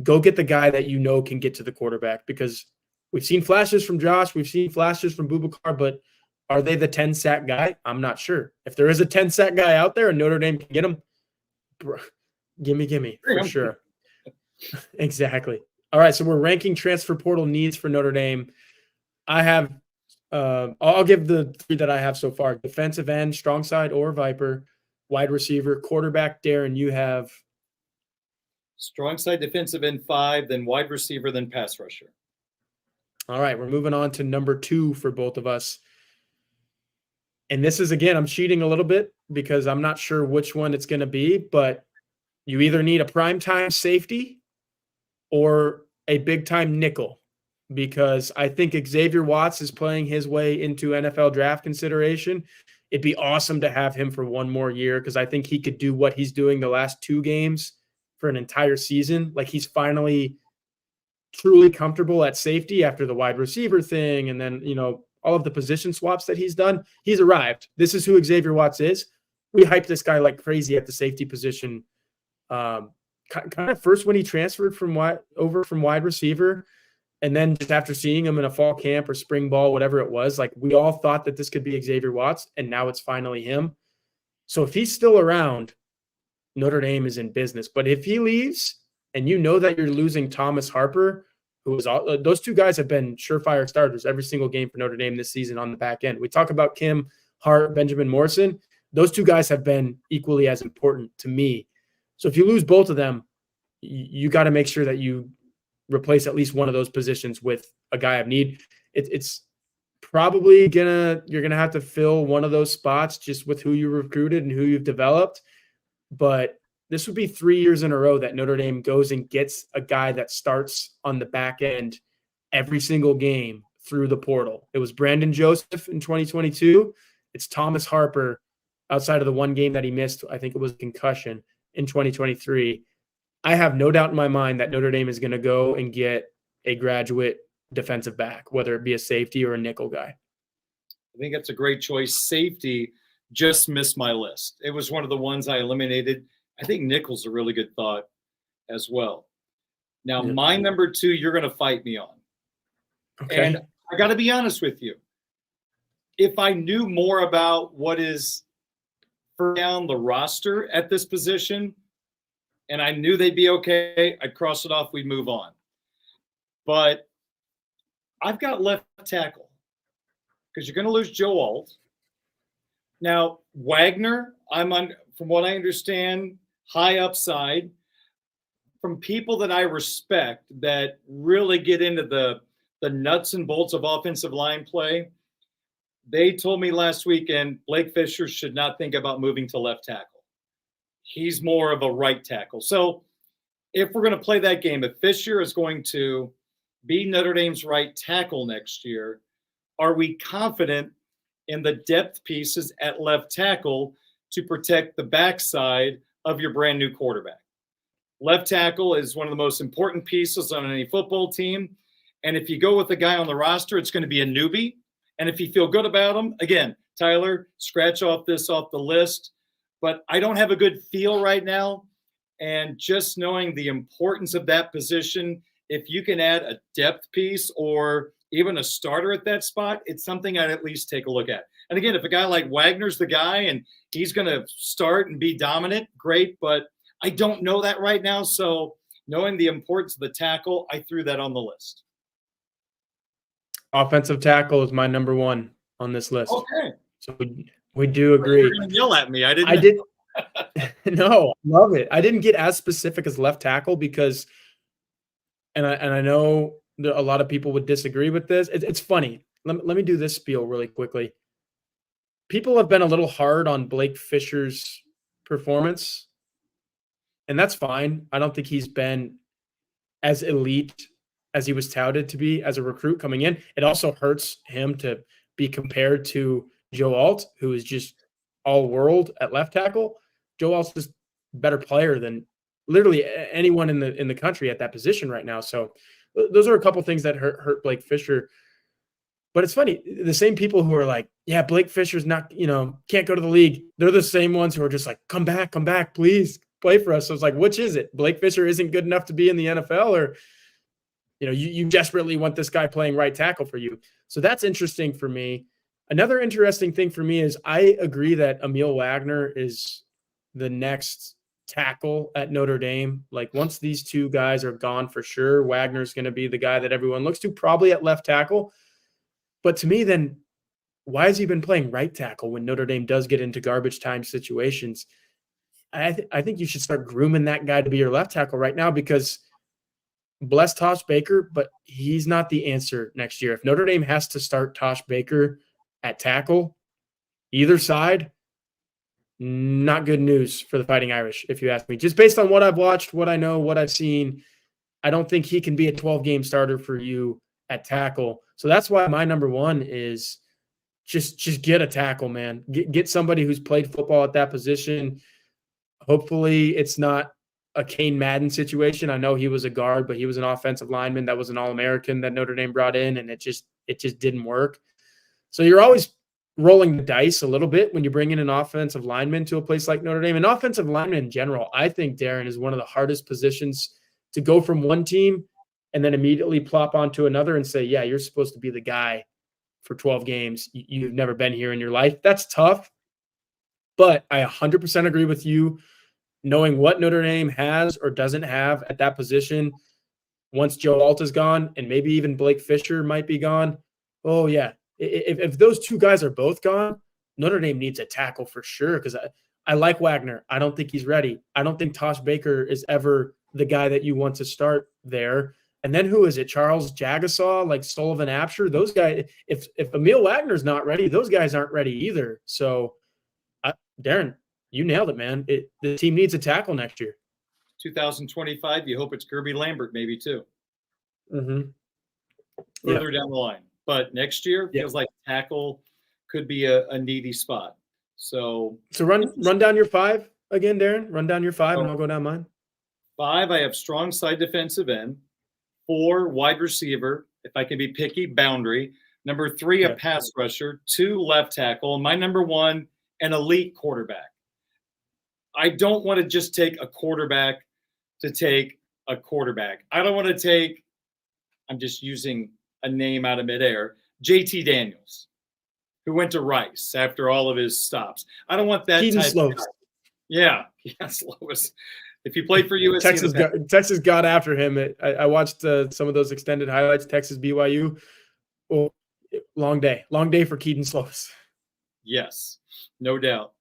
Speaker 2: go get the guy that you know can get to the quarterback, because we've seen flashes from Josh, we've seen flashes from Boubacar, but are they the 10-sack guy? I'm not sure. If there is a 10-sack guy out there and Notre Dame can get him, gimme for sure. Exactly. All right, so we're ranking transfer portal needs for Notre Dame. I have I'll give the 3 that I have so far: defensive end, Strongside or Viper, wide receiver, quarterback. Darin, you have
Speaker 1: Strongside defensive end 5, then wide receiver, then pass rusher.
Speaker 2: All right, we're moving on to number 2 for both of us. And this is, again, I'm cheating a little bit because I'm not sure which one it's going to be, but you either need a primetime safety or a big-time nickel, because I think Xavier Watts is playing his way into NFL draft consideration. It'd be awesome to have him for one more year because I think he could do what he's doing the last 2 games for an entire season. Like, he's finally truly comfortable at safety after the wide receiver thing. And then, all of the position swaps that he's done, he's arrived. This is who Xavier Watts is. We hyped this guy like crazy at the safety position. Kind of first when he transferred from wide receiver. And then just after seeing him in a fall camp or spring ball, whatever it was, like we all thought that this could be Xavier Watts, and now it's finally him. So if he's still around, Notre Dame is in business. But if he leaves and you know that you're losing Thomas Harper, who is those 2 guys have been surefire starters every single game for Notre Dame this season on the back end. We talk about Kim, Hart, Benjamin Morrison. those two guys have been equally as important to me. So if you lose both of them, you got to make sure that you replace at least one of those positions with a guy of need. It's probably you're gonna have to fill one of those spots just with who you recruited and who you've developed. But this would be 3 years in a row that Notre Dame goes and gets a guy that starts on the back end every single game through the portal. It was Brandon Joseph in 2022. It's Thomas Harper outside of the one game that he missed. I think it was concussion in 2023. I have no doubt in my mind that Notre Dame is going to go and get a graduate defensive back, whether it be a safety or a nickel guy.
Speaker 1: I think that's a great choice. Safety just missed my list. It was one of the ones I eliminated. I think nickel's a really good thought as well. Now, my number 2, you're going to fight me on.
Speaker 2: Okay.
Speaker 1: And I got to be honest with you. If I knew more about what is down the roster at this position, and I knew they'd be okay, I'd cross it off, we'd move on. But I've got left tackle because you're going to lose Joe Alt. Now, Wagner, from what I understand, high upside. From people that I respect that really get into the nuts and bolts of offensive line play, they told me last weekend Blake Fisher should not think about moving to left tackle. He's more of a right tackle. So if we're going to play that game, if Fisher is going to be Notre Dame's right tackle next year, are we confident in the depth pieces at left tackle to protect the backside of your brand new quarterback? Left tackle is one of the most important pieces on any football team. And if you go with the guy on the roster, it's going to be a newbie. And if you feel good about him, again, Tyler, scratch off the list. But I don't have a good feel right now. And just knowing the importance of that position, if you can add a depth piece or even a starter at that spot, it's something I'd at least take a look at. And again, if a guy like Wagner's the guy and he's going to start and be dominant, great. But I don't know that right now. So knowing the importance of the tackle, I threw that on the list.
Speaker 2: Offensive tackle is my number 1 on this list.
Speaker 1: Okay.
Speaker 2: So we do agree.
Speaker 1: You're going to yell at me. I
Speaker 2: didn't. No, love it. I didn't get as specific as left tackle because, and I know a lot of people would disagree with this. It's funny. Let me do this spiel really quickly. People have been a little hard on Blake Fisher's performance, and that's fine. I don't think he's been as elite as he was touted to be as a recruit coming in. It also hurts him to be compared to Joe Alt, who is just all world at left tackle. Joe Alt's just a better player than literally anyone in the country at that position right now. So those are a couple things that hurt Blake Fisher. But it's funny, the same people who are like, yeah, Blake Fisher's not, can't go to the league. They're the same ones who are just like, come back, please play for us. So it's like, which is it? Blake Fisher isn't good enough to be in the NFL, or you desperately want this guy playing right tackle for you. So that's interesting for me. Another interesting thing for me is I agree that Emil Wagner is the next tackle at Notre Dame. Like once these two guys are gone for sure, Wagner's going to be the guy that everyone looks to, probably at left tackle. But to me, then why has he been playing right tackle when Notre Dame does get into garbage time situations? I think you should start grooming that guy to be your left tackle right now, because bless Tosh Baker, but he's not the answer next year. If Notre Dame has to start Tosh Baker at tackle, either side, not good news for the Fighting Irish, if you ask me. Just based on what I've watched, what I know, what I've seen, I don't think he can be a 12-game starter for you at tackle. So that's why my number 1 is just get a tackle, man. Get somebody who's played football at that position. Hopefully it's not a Kane Madden situation. I know he was a guard, but he was an offensive lineman that was an All-American that Notre Dame brought in, and it just didn't work. So you're always rolling the dice a little bit when you bring in an offensive lineman to a place like Notre Dame. An offensive lineman in general, I think, Darin, is one of the hardest positions to go from one team and then immediately plop onto another and say, yeah, you're supposed to be the guy for 12 games. You've never been here in your life. That's tough. But I 100% agree with you. Knowing what Notre Dame has or doesn't have at that position, once Joe Alt is gone and maybe even Blake Fisher might be gone, oh, yeah. If those two guys are both gone, Notre Dame needs a tackle for sure because I like Wagner. I don't think he's ready. I don't think Tosh Baker is ever the guy that you want to start there. And then who is it? Charles Jagasaw, like Sullivan Absher? Those guys, if Emil Wagner's not ready, those guys aren't ready either. So, Darin, you nailed it, man. The team needs a tackle next year.
Speaker 1: 2025, you hope it's Kirby Lambert maybe too.
Speaker 2: Mm-hmm.
Speaker 1: Further down the line. But next year feels like tackle could be a needy spot. So
Speaker 2: run down your 5 again, Darin. Run down your 5 and I'll go down mine.
Speaker 1: 5, I have Strongside Defensive End. 4, wide receiver. If I can be picky, boundary. Number 3, a pass rusher. 2, left tackle. And my number 1, an elite quarterback. I don't want to just take a quarterback to take a quarterback. I don't want to take, I'm just using a name out of midair, JT Daniels, who went to Rice after all of his stops. I don't want that type of guy. Yeah, Slovis. If he played for USC,
Speaker 2: Texas got after him. I watched some of those extended highlights. Texas BYU. Oh, long day for Keaton Slovis.
Speaker 1: Yes, no doubt.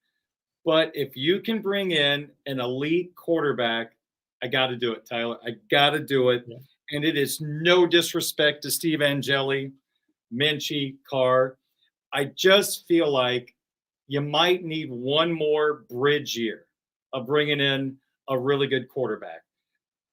Speaker 1: But if you can bring in an elite quarterback, I got to do it, Tyler. I got to do it. Yeah. And it is no disrespect to Steve Angeli, Minchie, Carr. I just feel like you might need one more bridge year of bringing in a really good quarterback.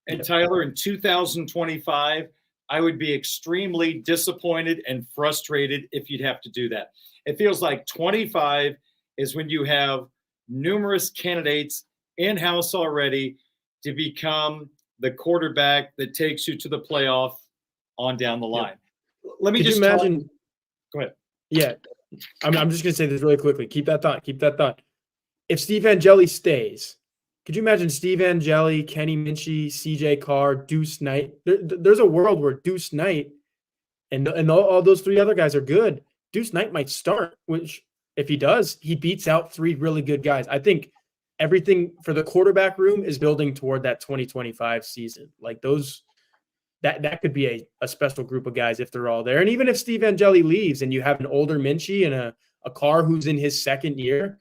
Speaker 1: And Tyler, in 2025, I would be extremely disappointed and frustrated if you'd have to do that. It feels like 25 is when you have numerous candidates in-house already to become the quarterback that takes you to the playoff on down the line. Let me just
Speaker 2: imagine.
Speaker 1: Go ahead.
Speaker 2: Yeah. I'm just going to say this really quickly. Keep that thought. If Steve Angeli stays, could you imagine Steve Angeli, Kenny Minchie, CJ Carr, Deuce Knight? There's a world where Deuce Knight and all those 3 other guys are good. Deuce Knight might start, which if he does, he beats out 3 really good guys. I think everything for the quarterback room is building toward that 2025 season. Like those, that could be a special group of guys if they're all there. And even if Steve Angeli leaves and you have an older Minchie and a Carr who's in his second year,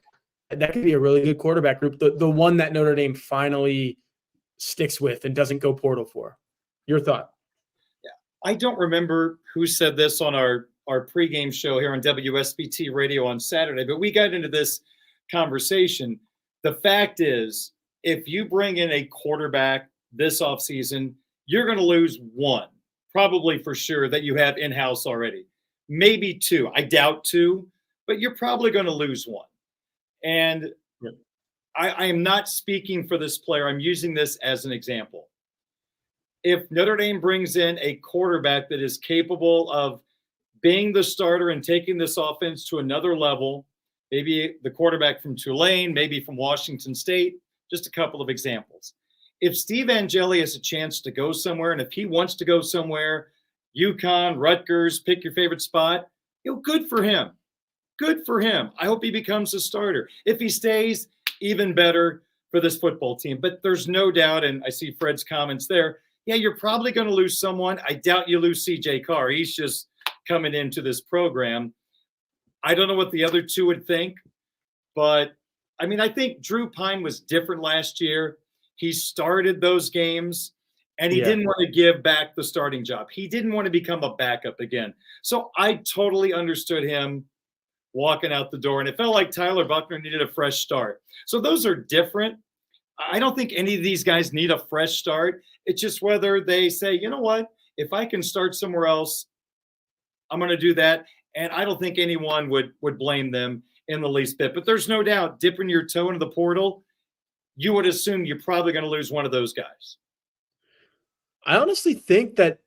Speaker 2: that could be a really good quarterback group. The one that Notre Dame finally sticks with and doesn't go portal for. Your thought?
Speaker 1: Yeah, I don't remember who said this on our pregame show here on WSBT radio on Saturday, but we got into this conversation. The fact is, if you bring in a quarterback this offseason, you're going to lose 1, probably for sure, that you have in-house already. Maybe 2. I doubt 2, but you're probably going to lose 1. And I am not speaking for this player. I'm using this as an example. If Notre Dame brings in a quarterback that is capable of being the starter and taking this offense to another level, maybe the quarterback from Tulane, maybe from Washington State, just a couple of examples. If Steve Angeli has a chance to go somewhere, and if he wants to go somewhere, UConn, Rutgers, pick your favorite spot, good for him. Good for him. I hope he becomes a starter. If he stays, even better for this football team. But there's no doubt, and I see Fred's comments there, you're probably going to lose someone. I doubt you lose CJ Carr. He's just coming into this program. I don't know what the other 2 would think, but I think Drew Pine was different last year. He started those games, and he didn't want to give back the starting job. He didn't want to become a backup again. So I totally understood him walking out the door, and it felt like Tyler Buchner needed a fresh start. So those are different. I don't think any of these guys need a fresh start. It's just whether they say, you know what, if I can start somewhere else, I'm going to do that. And I don't think anyone would blame them in the least bit. But there's no doubt, dipping your toe into the portal, you would assume you're probably going to lose one of those guys.
Speaker 2: I honestly think that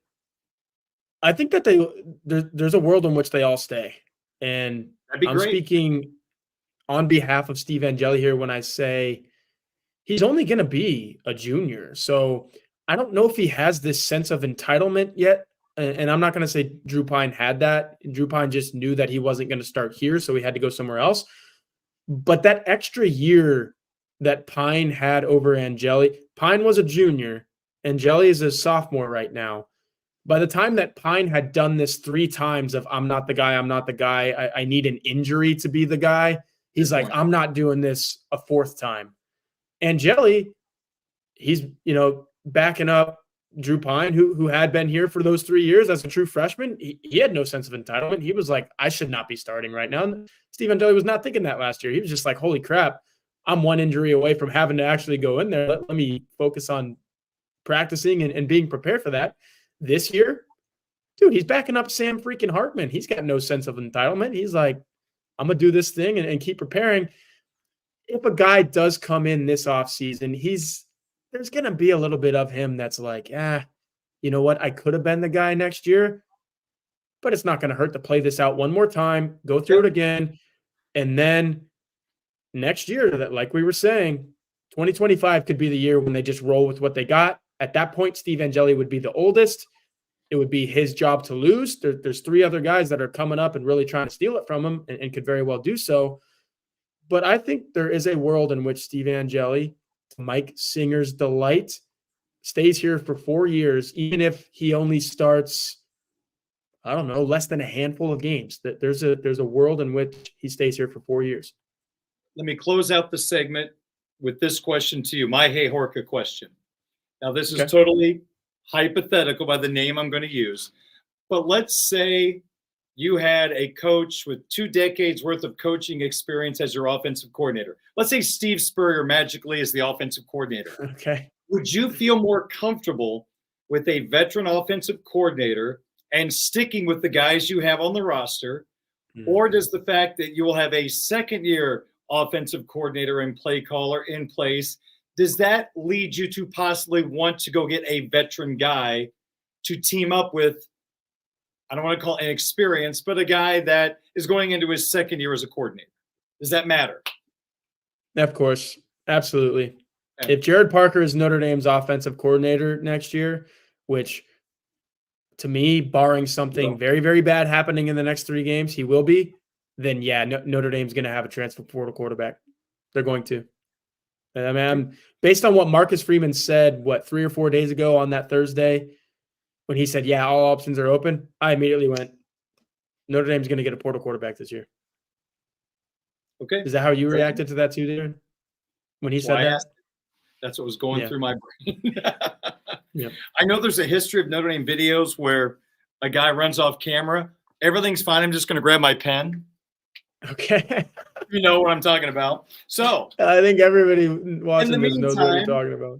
Speaker 2: there's a world in which they all stay. And I'm speaking on behalf of Steve Angeli here when I say he's only going to be a junior. So I don't know if he has this sense of entitlement yet. And I'm not going to say Drew Pine had that. Drew Pine just knew that he wasn't going to start here, so he had to go somewhere else. But that extra year that Pine had over Angeli, Pine was a junior. Angeli is a sophomore right now. By the time that Pine had done this 3 times of I'm not the guy, I need an injury to be the guy, he's like, I'm not doing this a 4th time. Angeli, he's, backing up Drew Pine, who had been here for those 3 years as a true freshman. He had no sense of entitlement. He was like, I should not be starting right now. And Steve Angeli was not thinking that last year. He was just like, holy crap, I'm 1 injury away from having to actually go in there. Let me focus on practicing and being prepared for that. This year, dude, he's backing up Sam freaking Hartman. He's got no sense of entitlement. He's like, I'm going to do this thing and keep preparing. If a guy does come in this offseason, there's going to be a little bit of him that's like, you know what? I could have been the guy next year, but it's not going to hurt to play this out one more time, go through it again. And then next year, that, like we were saying, 2025 could be the year when they just roll with what they got. At that point, Steve Angeli would be the oldest. It would be his job to lose. There's 3 other guys that are coming up and really trying to steal it from him and could very well do so. But I think there is a world in which Steve Angeli, Mike Singer's delight, stays here for 4 years, even if he only starts, I don't know, less than a handful of games. That there's a world in which he stays here for 4 years.
Speaker 1: Let me close out the segment with this question to you, my Hey Horka question. Now, this is totally hypothetical by the name I'm going to use, but let's say you had a coach with 2 decades worth of coaching experience as your offensive coordinator. Let's say Steve Spurrier magically is the offensive coordinator.
Speaker 2: Okay.
Speaker 1: Would you feel more comfortable with a veteran offensive coordinator and sticking with the guys you have on the roster? Or does the fact that you will have a second-year offensive coordinator and play caller in place, does that lead you to possibly want to go get a veteran guy to team up with, I don't want to call it an experience, but a guy that is going into his second year as a coordinator? Does that matter?
Speaker 2: Of course. Absolutely. Okay. If Jared Parker is Notre Dame's offensive coordinator next year, which to me, barring something very, very bad happening in the next 3 games, he will be, then yeah, Notre Dame's going to have a transfer portal quarterback. They're going to. I mean, based on what Marcus Freeman said, 3 or 4 days ago on that Thursday, when he said, yeah, all options are open, I immediately went, Notre Dame's going to get a portal quarterback this year.
Speaker 1: Okay.
Speaker 2: Is that how you reacted to that too, Darin? When he said that?
Speaker 1: That's what was going through my brain. I know there's a history of Notre Dame videos where a guy runs off camera. Everything's fine. I'm just going to grab my pen.
Speaker 2: Okay.
Speaker 1: You know what I'm talking about. So
Speaker 2: I think everybody watching this knows what you're talking about.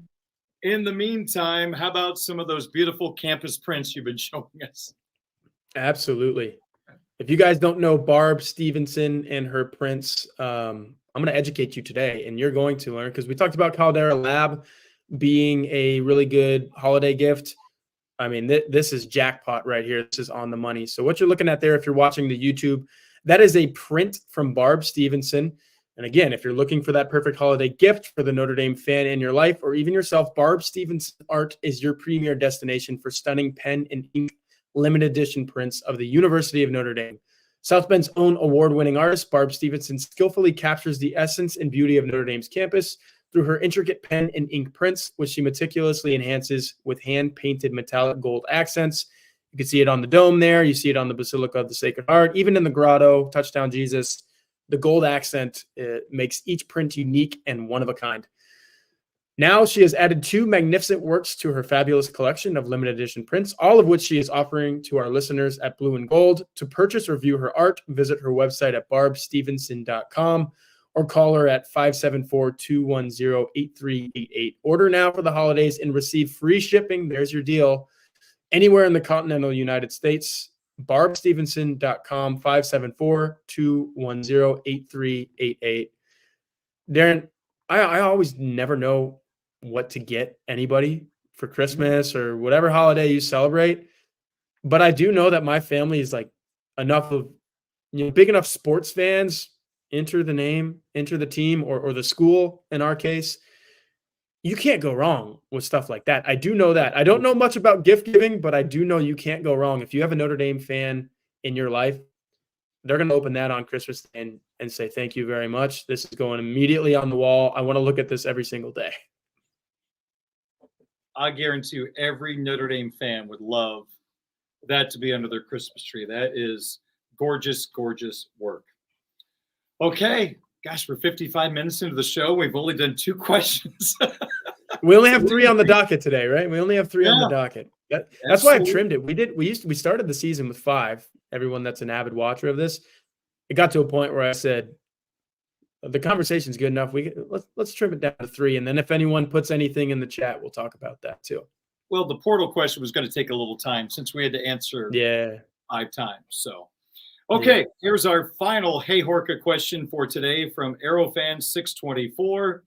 Speaker 1: In the meantime, how about some of those beautiful campus prints you've been showing us?
Speaker 2: Absolutely. If you guys don't know Barb Stevenson and her prints, I'm going to educate you today, and you're going to learn, because we talked about CDer Lab being a really good holiday gift. I mean, this is jackpot right here. This is on the money. So what you're looking at there, if you're watching the YouTube, that is a print from Barb Stevenson. And again, if you're looking for that perfect holiday gift for the Notre Dame fan in your life, or even yourself, Barb Stevenson Art is your premier destination for stunning pen and ink limited edition prints of the University of Notre Dame. South Bend's own award-winning artist, Barb Stevenson, skillfully captures the essence and beauty of Notre Dame's campus through her intricate pen and ink prints, which she meticulously enhances with hand-painted metallic gold accents. You can see it on the dome there. You see it on the Basilica of the Sacred Heart. Even in the grotto, Touchdown Jesus, the gold accent makes each print unique and one of a kind. Now she has added 2 magnificent works to her fabulous collection of limited edition prints, all of which she is offering to our listeners at Blue and Gold. To purchase or view her art, visit her website at barbstevenson.com or call her at 574-210-8388. Order now for the holidays and receive free shipping. There's your deal. Anywhere in the continental United States, barbstevenson.com, 574-210-8388. Darin, I always never know what to get anybody for Christmas or whatever holiday you celebrate. But I do know that my family is like enough of, big enough sports fans, enter the name, enter the team or the school in our case. You can't go wrong with stuff like that. I do know that. I don't know much about gift giving, but I do know you can't go wrong. If you have a Notre Dame fan in your life, they're going to open that on Christmas and say, thank you very much. This is going immediately on the wall. I want to look at this every single day.
Speaker 1: I guarantee you every Notre Dame fan would love that to be under their Christmas tree. That is gorgeous, gorgeous work. Okay. Gosh, we're 55 minutes into the show. We've only done 2 questions.
Speaker 2: We only have 3 on the docket today, right? We only have 3 on the
Speaker 1: Yeah,
Speaker 2: docket. That's why I've
Speaker 1: absolutely.
Speaker 2: trimmed it. We started the season with 5. Everyone that's an avid watcher of this, it got to a point where I said, the conversation's good enough. Let's trim it down to 3, and then if anyone puts anything in the chat, we'll talk about that too.
Speaker 1: Well, the portal question was going to take a little time since we had to answer 5 times. So, okay, here's our final Hey Horka question for today from Aerofan624.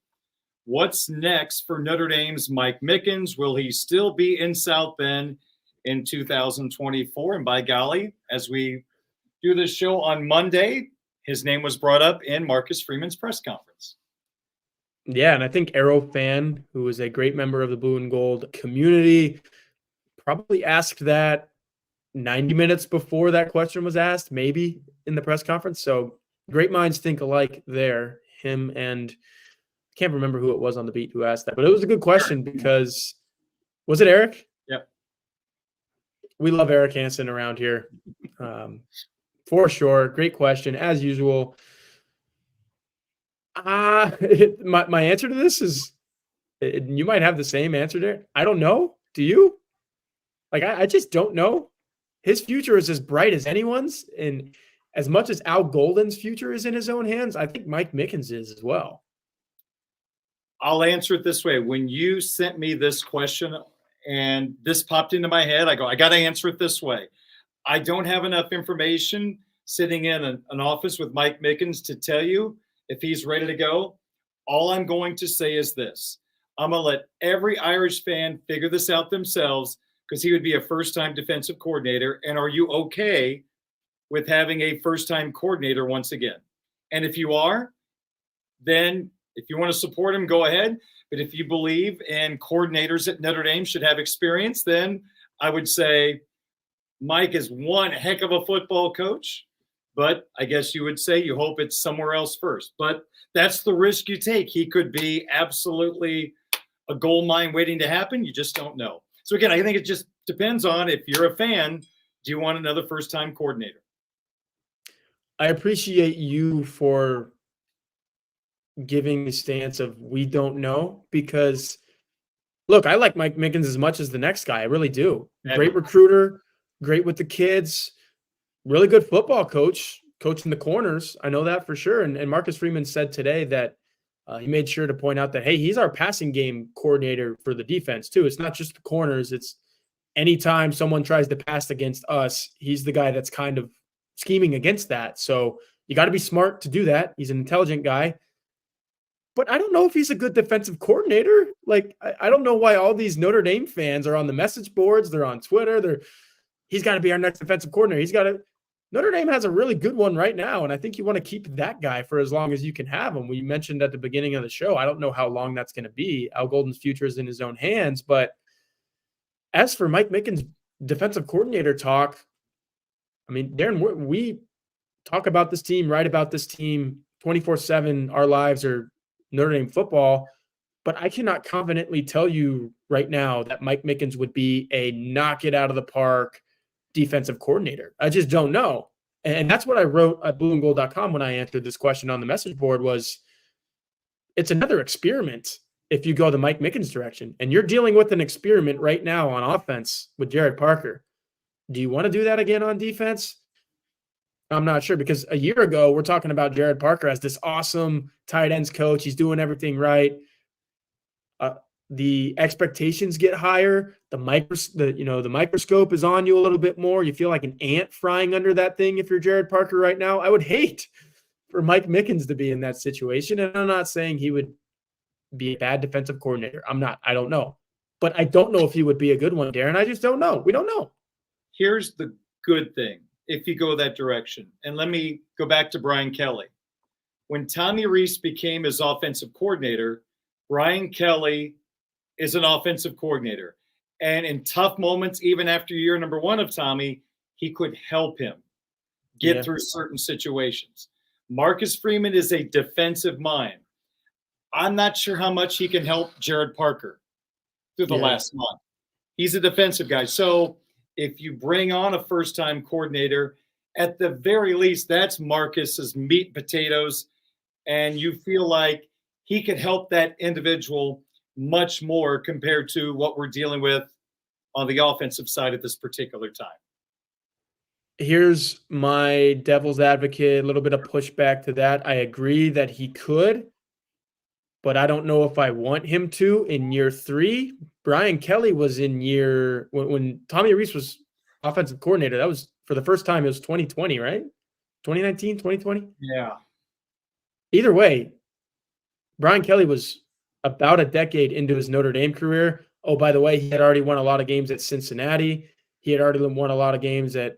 Speaker 1: What's next for Notre Dame's Mike Mickens? Will he still be in South Bend in 2024? And by golly, as we do this show on Monday, his name was brought up in Marcus Freeman's press conference.
Speaker 2: Yeah, and I think Aerofan, who is a great member of the Blue and Gold community, probably asked that 90 minutes before that question was asked, maybe in the press conference. So great minds think alike there. Him and I can't remember who it was on the beat who asked that, but it was a good question because was it Eric?
Speaker 1: Yep.
Speaker 2: We love Eric Hansen around here. For sure. Great question, as usual. My answer to this is, you might have the same answer there. I don't know. Do you? Like, I just don't know. His future is as bright as anyone's. And as much as Al Golden's future is in his own hands, I think Mike Mickens is as well.
Speaker 1: I'll answer it this way. When you sent me this question and this popped into my head, I go, I got to answer it this way. I don't have enough information sitting in an office with Mike Mickens to tell you if he's ready to go. All I'm going to say is this. I'm going to let every Irish fan figure this out themselves because he would be a first-time defensive coordinator. And are you okay with having a first-time coordinator once again? And if you are, then if you want to support him, go ahead. But if you believe in coordinators at Notre Dame should have experience, then I would say Mike is one heck of a football coach. But I guess you would say you hope it's somewhere else first. But that's the risk you take. He could be absolutely a gold mine waiting to happen. You just don't know. So, again, I think it just depends on if you're a fan, do you want another first-time coordinator?
Speaker 2: I appreciate you for giving the stance of we don't know because, look, I like Mike Mickens as much as the next guy. I really do. Great recruiter, great with the kids. Really good football coach, coaching the corners. I know that for sure. And Marcus Freeman said today that he made sure to point out that, hey, he's our passing game coordinator for the defense too. It's not just the corners. It's anytime someone tries to pass against us, he's the guy that's kind of scheming against that. So you got to be smart to do that. He's an intelligent guy. But I don't know if he's a good defensive coordinator. Like, I don't know why all these Notre Dame fans are on the message boards. They're on Twitter. He's got to be our next defensive coordinator. Notre Dame has a really good one right now, and I think you want to keep that guy for as long as you can have him. We mentioned at the beginning of the show, I don't know how long that's going to be. Al Golden's future is in his own hands. But as for Mike Mickens' defensive coordinator talk, I mean, Darin, we talk about this team, write about this team 24/7. Our lives are Notre Dame football. But I cannot confidently tell you right now that Mike Mickens would be a knock it out of the park defensive coordinator. I just don't know. And that's what I wrote at blueandgold.com when I answered this question on the message board was it's another experiment if you go the Mike Mickens direction. And you're dealing with an experiment right now on offense with Jared Parker. Do you want to do that again on defense? I'm not sure because a year ago, we're talking about Jared Parker as this awesome tight ends coach. He's doing everything right. The expectations get higher. The microscope is on you a little bit more. You feel like an ant frying under that thing if you're Jared Parker right now. I would hate for Mike Mickens to be in that situation. And I'm not saying he would be a bad defensive coordinator. I'm not. I don't know. But I don't know if he would be a good one, Darin. I just don't know. We don't know.
Speaker 1: Here's the good thing if you go that direction. And let me go back to Brian Kelly. When Tommy Rees became his offensive coordinator, Brian Kelly is an offensive coordinator. And in tough moments, even after year number 1 of Tommy, he could help him get through certain situations. Marcus Freeman is a defensive mind. I'm not sure how much he can help Jared Parker through the last month. He's a defensive guy. So if you bring on a first-time coordinator, at the very least, that's Marcus's meat and potatoes, and you feel like he could help that individual much more compared to what we're dealing with on the offensive side at this particular time.
Speaker 2: Here's my devil's advocate, a little bit of pushback to that. I agree that he could, but I don't know if I want him to in year 3. Brian Kelly was in when Tommy Rees was offensive coordinator. That was for the first time. It was 2020, right? 2019, 2020?
Speaker 1: Yeah.
Speaker 2: Either way, Brian Kelly was about a decade into his Notre Dame career. Oh, by the way, he had already won a lot of games at Cincinnati. He had already won a lot of games at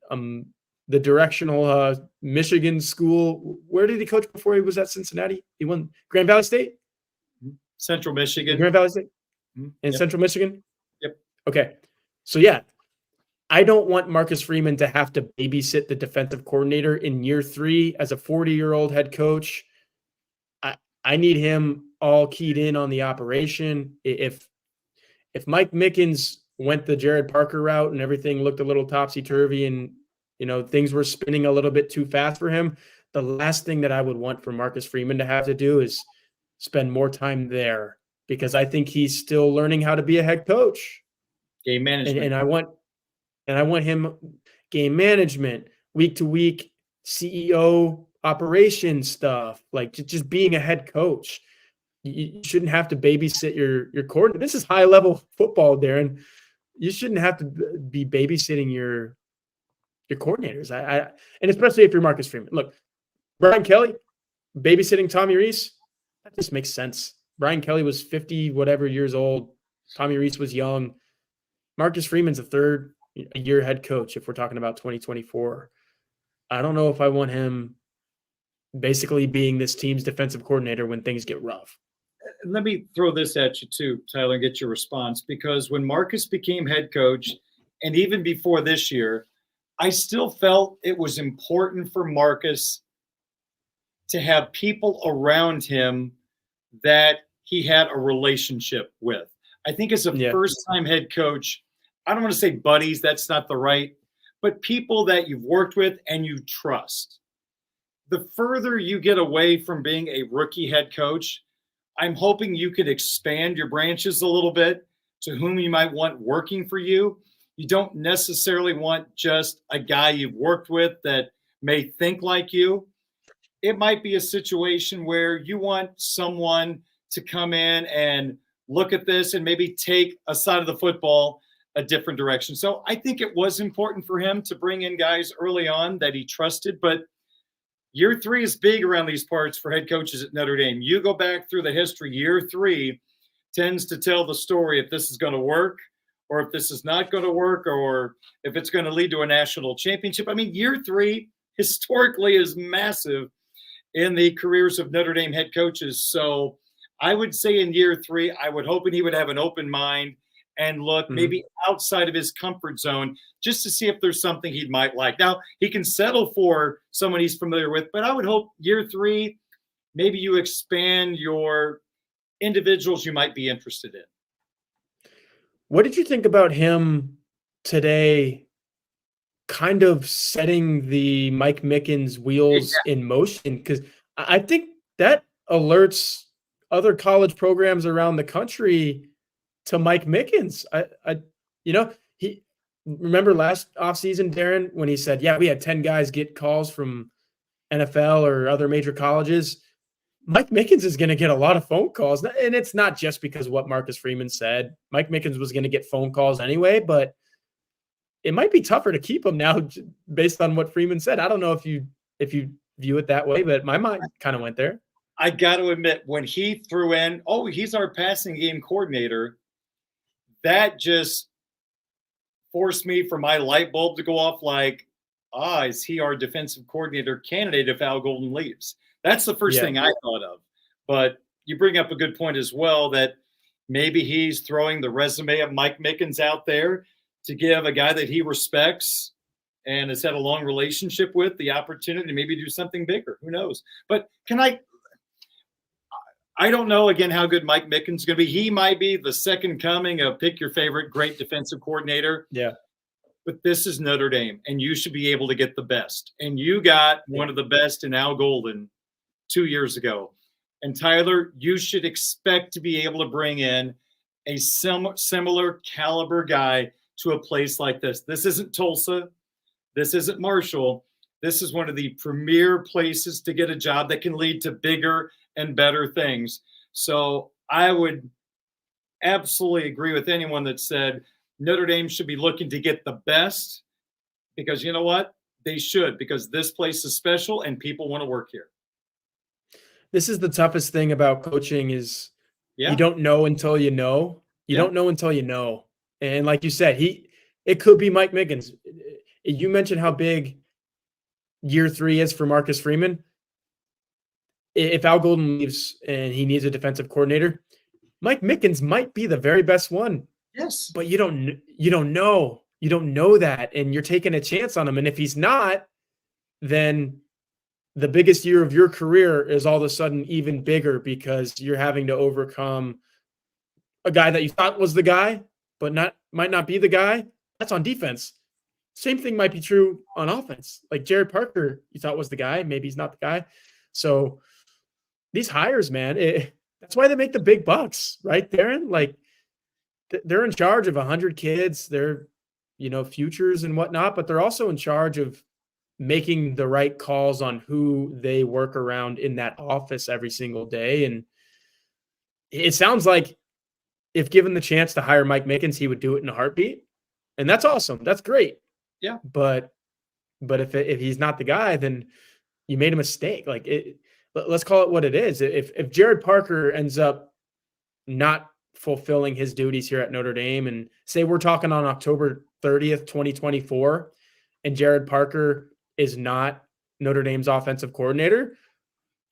Speaker 2: the directional Michigan school. Where did he coach before he was at Cincinnati? He won Grand Valley State?
Speaker 1: Central Michigan.
Speaker 2: Grand Valley State? In
Speaker 1: Yep.
Speaker 2: Central Michigan?
Speaker 1: Yep.
Speaker 2: Okay. So, yeah, I don't want Marcus Freeman to have to babysit the defensive coordinator in year 3 as a 40-year-old head coach. I need him all keyed in on the operation. If Mike Mickens went the Jared Parker route and everything looked a little topsy-turvy and, things were spinning a little bit too fast for him, the last thing that I would want for Marcus Freeman to have to do is spend more time there, because I think he's still learning how to be a head coach.
Speaker 1: Game management.
Speaker 2: And I want him game management, week to week CEO operation stuff, like just being a head coach. You shouldn't have to babysit your coordinator. This is high level football, Darin. You shouldn't have to be babysitting your coordinators. And especially if you're Marcus Freeman. Look, Brian Kelly babysitting Tommy Rees, that just makes sense. Brian Kelly was 50 whatever years old. Tommy Rees was young. Marcus Freeman's a third-year head coach if we're talking about 2024. I don't know if I want him basically being this team's defensive coordinator when things get rough.
Speaker 1: Let me throw this at you too, Tyler, and get your response. Because when Marcus became head coach, and even before this year, I still felt it was important for Marcus to have people around him that he had a relationship with. I think as a first-time head coach, I don't want to say buddies, that's not the right, but people that you've worked with and you trust. The further you get away from being a rookie head coach, I'm hoping you could expand your branches a little bit to whom you might want working for you. You don't necessarily want just a guy you've worked with that may think like you. It might be a situation where you want someone to come in and look at this and maybe take a side of the football a different direction. So I think it was important for him to bring in guys early on that he trusted, but year 3 is big around these parts for head coaches at Notre Dame. You go back through the history, year 3 tends to tell the story if this is going to work or if this is not going to work or if it's going to lead to a national championship. I mean, year 3 historically is massive in the careers of Notre Dame head coaches. So I would say in year 3, I would hope he would have an open mind and look maybe outside of his comfort zone just to see if there's something he might like. Now, he can settle for someone he's familiar with, but I would hope year 3, maybe you expand your individuals you might be interested in.
Speaker 2: What did you think about him today kind of setting the Mike Mickens wheels in motion? Because I think that alerts other college programs around the country to Mike Mickens. He remember last offseason, Darin, when he said, we had 10 guys get calls from NFL or other major colleges. Mike Mickens is going to get a lot of phone calls. And it's not just because of what Marcus Freeman said. Mike Mickens was going to get phone calls anyway, but it might be tougher to keep him now based on what Freeman said. I don't know if you view it that way, but my mind kind of went there.
Speaker 1: I got to admit, when he threw in, he's our passing game coordinator, that just forced me for my light bulb to go off like, is he our defensive coordinator candidate if Al Golden leaves? That's the first thing I thought of. But you bring up a good point as well that maybe he's throwing the resume of Mike Mickens out there to give a guy that he respects and has had a long relationship with the opportunity to maybe do something bigger. Who knows? But I don't know, again, how good Mike Mickens is going to be. He might be the second coming of pick your favorite great defensive coordinator.
Speaker 2: Yeah.
Speaker 1: but this is Notre Dame, and you should be able to get the best. And you got one of the best in Al Golden 2 years ago. And Tyler, you should expect to be able to bring in a similar caliber guy to a place like this. This isn't Tulsa. This isn't Marshall. This is one of the premier places to get a job that can lead to bigger and better things. So I would absolutely agree with anyone that said Notre Dame should be looking to get the best, because you know what? They should, because this place is special and people want to work here.
Speaker 2: This is the toughest thing about coaching is
Speaker 1: Yeah.
Speaker 2: you don't know until you know. You
Speaker 1: Yeah.
Speaker 2: don't know until you know. And like you said, it could be Mike Mickens. You mentioned how big year 3 is for Marcus Freeman. If Al Golden leaves and he needs a defensive coordinator, Mike Mickens might be the very best one.
Speaker 1: Yes.
Speaker 2: But you don't know. You don't know that, and you're taking a chance on him. And if he's not, then the biggest year of your career is all of a sudden even bigger, because you're having to overcome a guy that you thought was the guy, but might not be the guy. That's on defense. Same thing might be true on offense. Like Jared Parker, you thought was the guy. Maybe he's not the guy. So these hires, man, that's why they make the big bucks, right, Darin? Like they're in charge of 100 kids. They're, futures and whatnot, but they're also in charge of making the right calls on who they work around in that office every single day. And it sounds like if given the chance to hire Mike Mickens, he would do it in a heartbeat. And that's awesome. That's great.
Speaker 1: Yeah.
Speaker 2: But if he's not the guy, then you made a mistake. Like let's call it what it is. If Jared Parker ends up not fulfilling his duties here at Notre Dame, and say we're talking on October 30th, 2024, and Jared Parker is not Notre Dame's offensive coordinator,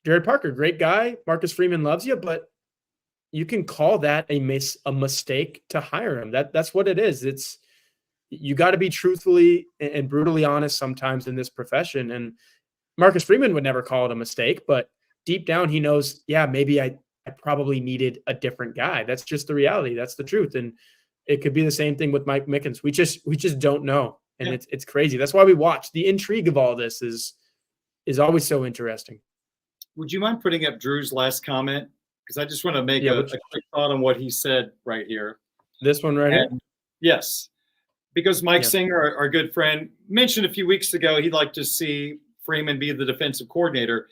Speaker 2: Jared Parker, great guy. Marcus Freeman loves you, but you can call that a mistake to hire him. That's what it is. You got to be truthfully and brutally honest sometimes in this profession. And Marcus Freeman would never call it a mistake, but deep down he knows, yeah, maybe I probably needed a different guy. That's just the reality. That's the truth. And it could be the same thing with Mike Mickens. We just don't know. And
Speaker 1: Yeah.
Speaker 2: it's crazy. That's why we watch. The intrigue of all this is always so interesting.
Speaker 1: Would you mind putting up Drew's last comment? Because I just want to make a quick thought on what he said right here.
Speaker 2: This one right here?
Speaker 1: Yes. Because Mike Singer, our good friend, mentioned a few weeks ago he'd like to see Freeman be the defensive coordinator.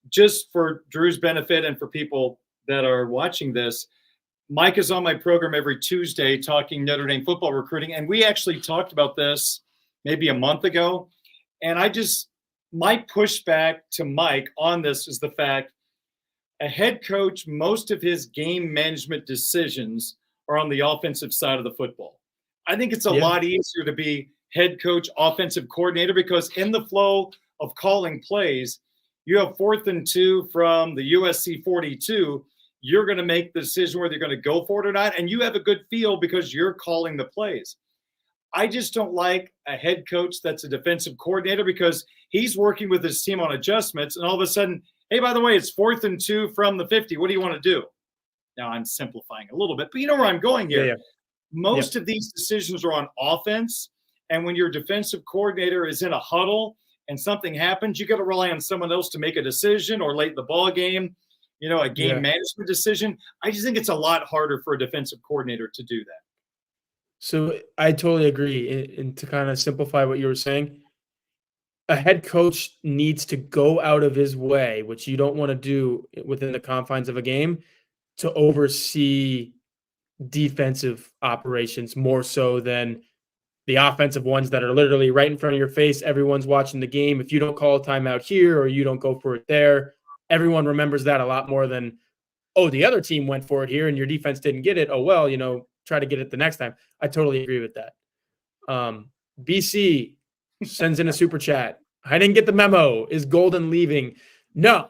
Speaker 1: Just for Drew's benefit and for people that are watching this, Mike is on my program every Tuesday talking Notre Dame football recruiting. And we actually talked about this maybe a month ago. And my pushback to Mike on this is the fact a head coach, most of his game management decisions are on the offensive side of the football. I think it's a lot easier to be head coach, offensive coordinator, because in the flow of calling plays, you have 4th and 2 from the USC 42. You're going to make the decision whether you're going to go for it or not. And you have a good feel because you're calling the plays. I just don't like a head coach that's a defensive coordinator, because he's working with his team on adjustments. And all of a sudden, hey, by the way, it's 4th and 2 from the 50. What do you want to do? Now I'm simplifying a little bit, but you know where I'm going here.
Speaker 2: Yeah.
Speaker 1: Most of these decisions are on offense. And when your defensive coordinator is in a huddle and something happens, you got to rely on someone else to make a decision, or late in the ball game, a game management decision. I just think it's a lot harder for a defensive coordinator to do that.
Speaker 2: So I totally agree. And to kind of simplify what you were saying, a head coach needs to go out of his way, which you don't want to do within the confines of a game, to oversee defensive operations more so than the offensive ones that are literally right in front of your face. Everyone's watching the game. If you don't call a timeout here or you don't go for it there, everyone remembers that a lot more than, oh, the other team went for it here and your defense didn't get it. Oh, well, try to get it the next time. I totally agree with that. BC sends in a super chat. I didn't get the memo. Is Golden leaving? No.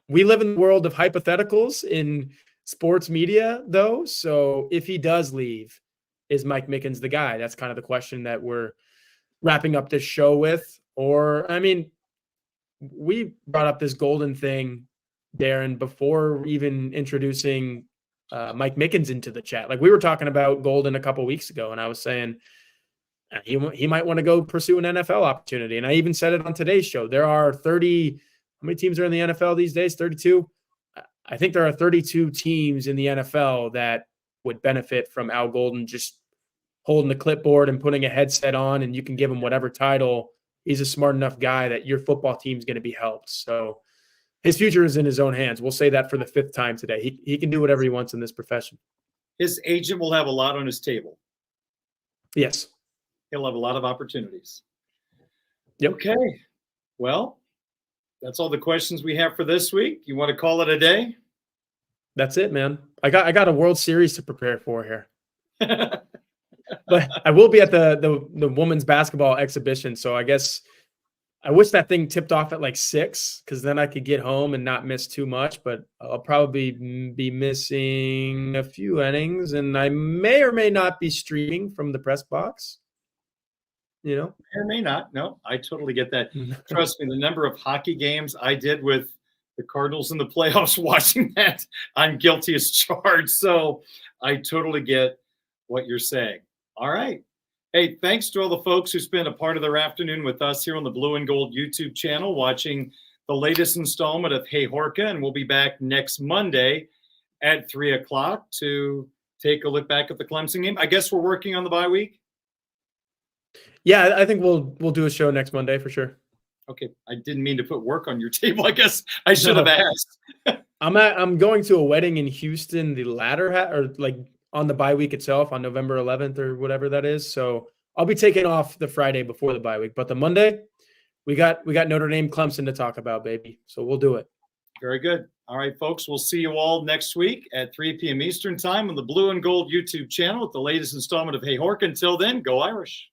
Speaker 2: We live in the world of hypotheticals in sports media, though. So if he does leave, is Mike Mickens the guy? That's kind of the question that we're wrapping up this show with. Or, we brought up this Golden thing, Darin, before even introducing Mike Mickens into the chat. Like, we were talking about Golden a couple weeks ago, and I was saying, he might want to go pursue an NFL opportunity. And I even said it on today's show. There are 30, how many teams are in the NFL these days? 32? I think there are 32 teams in the NFL that would benefit from Al Golden just holding the clipboard and putting a headset on, and you can give him whatever title. He's a smart enough guy that your football team's going to be helped. So his future is in his own hands. We'll say that for the 5th time today. He can do whatever he wants in this profession.
Speaker 1: His agent will have a lot on his table.
Speaker 2: Yes.
Speaker 1: He'll have a lot of opportunities.
Speaker 2: Yep.
Speaker 1: Okay. Well, that's all the questions we have for this week. You want to call it a day?
Speaker 2: That's it, man. I got a World Series to prepare for here. But I will be at the women's basketball exhibition. So I guess I wish that thing tipped off at like 6, because then I could get home and not miss too much. But I'll probably be missing a few innings, and I may or may not be streaming from the press box. You know,
Speaker 1: May or may not. No, I totally get that. Trust me, the number of hockey games I did with the Cardinals in the playoffs watching that, I'm guilty as charged. So I totally get what you're saying. All right. Hey, thanks to all the folks who spent a part of their afternoon with us here on the Blue and Gold YouTube channel watching the latest installment of Hey Horka. And we'll be back next Monday at 3 o'clock to take a look back at the Clemson game. I guess we're working on the bye week.
Speaker 2: Yeah, I think we'll do a show next Monday for sure.
Speaker 1: Okay, I didn't mean to put work on your table. I guess I should have asked.
Speaker 2: I'm going to a wedding in Houston the latter or like on the bye week itself on November 11th or whatever that is. So I'll be taking off the Friday before the bye week, but the Monday we got Notre Dame Clemson to talk about, baby. So we'll do it.
Speaker 1: Very good. All right, folks, we'll see you all next week at 3 p.m. Eastern time on the Blue and Gold YouTube channel with the latest installment of Hey Horka. Until then, go Irish.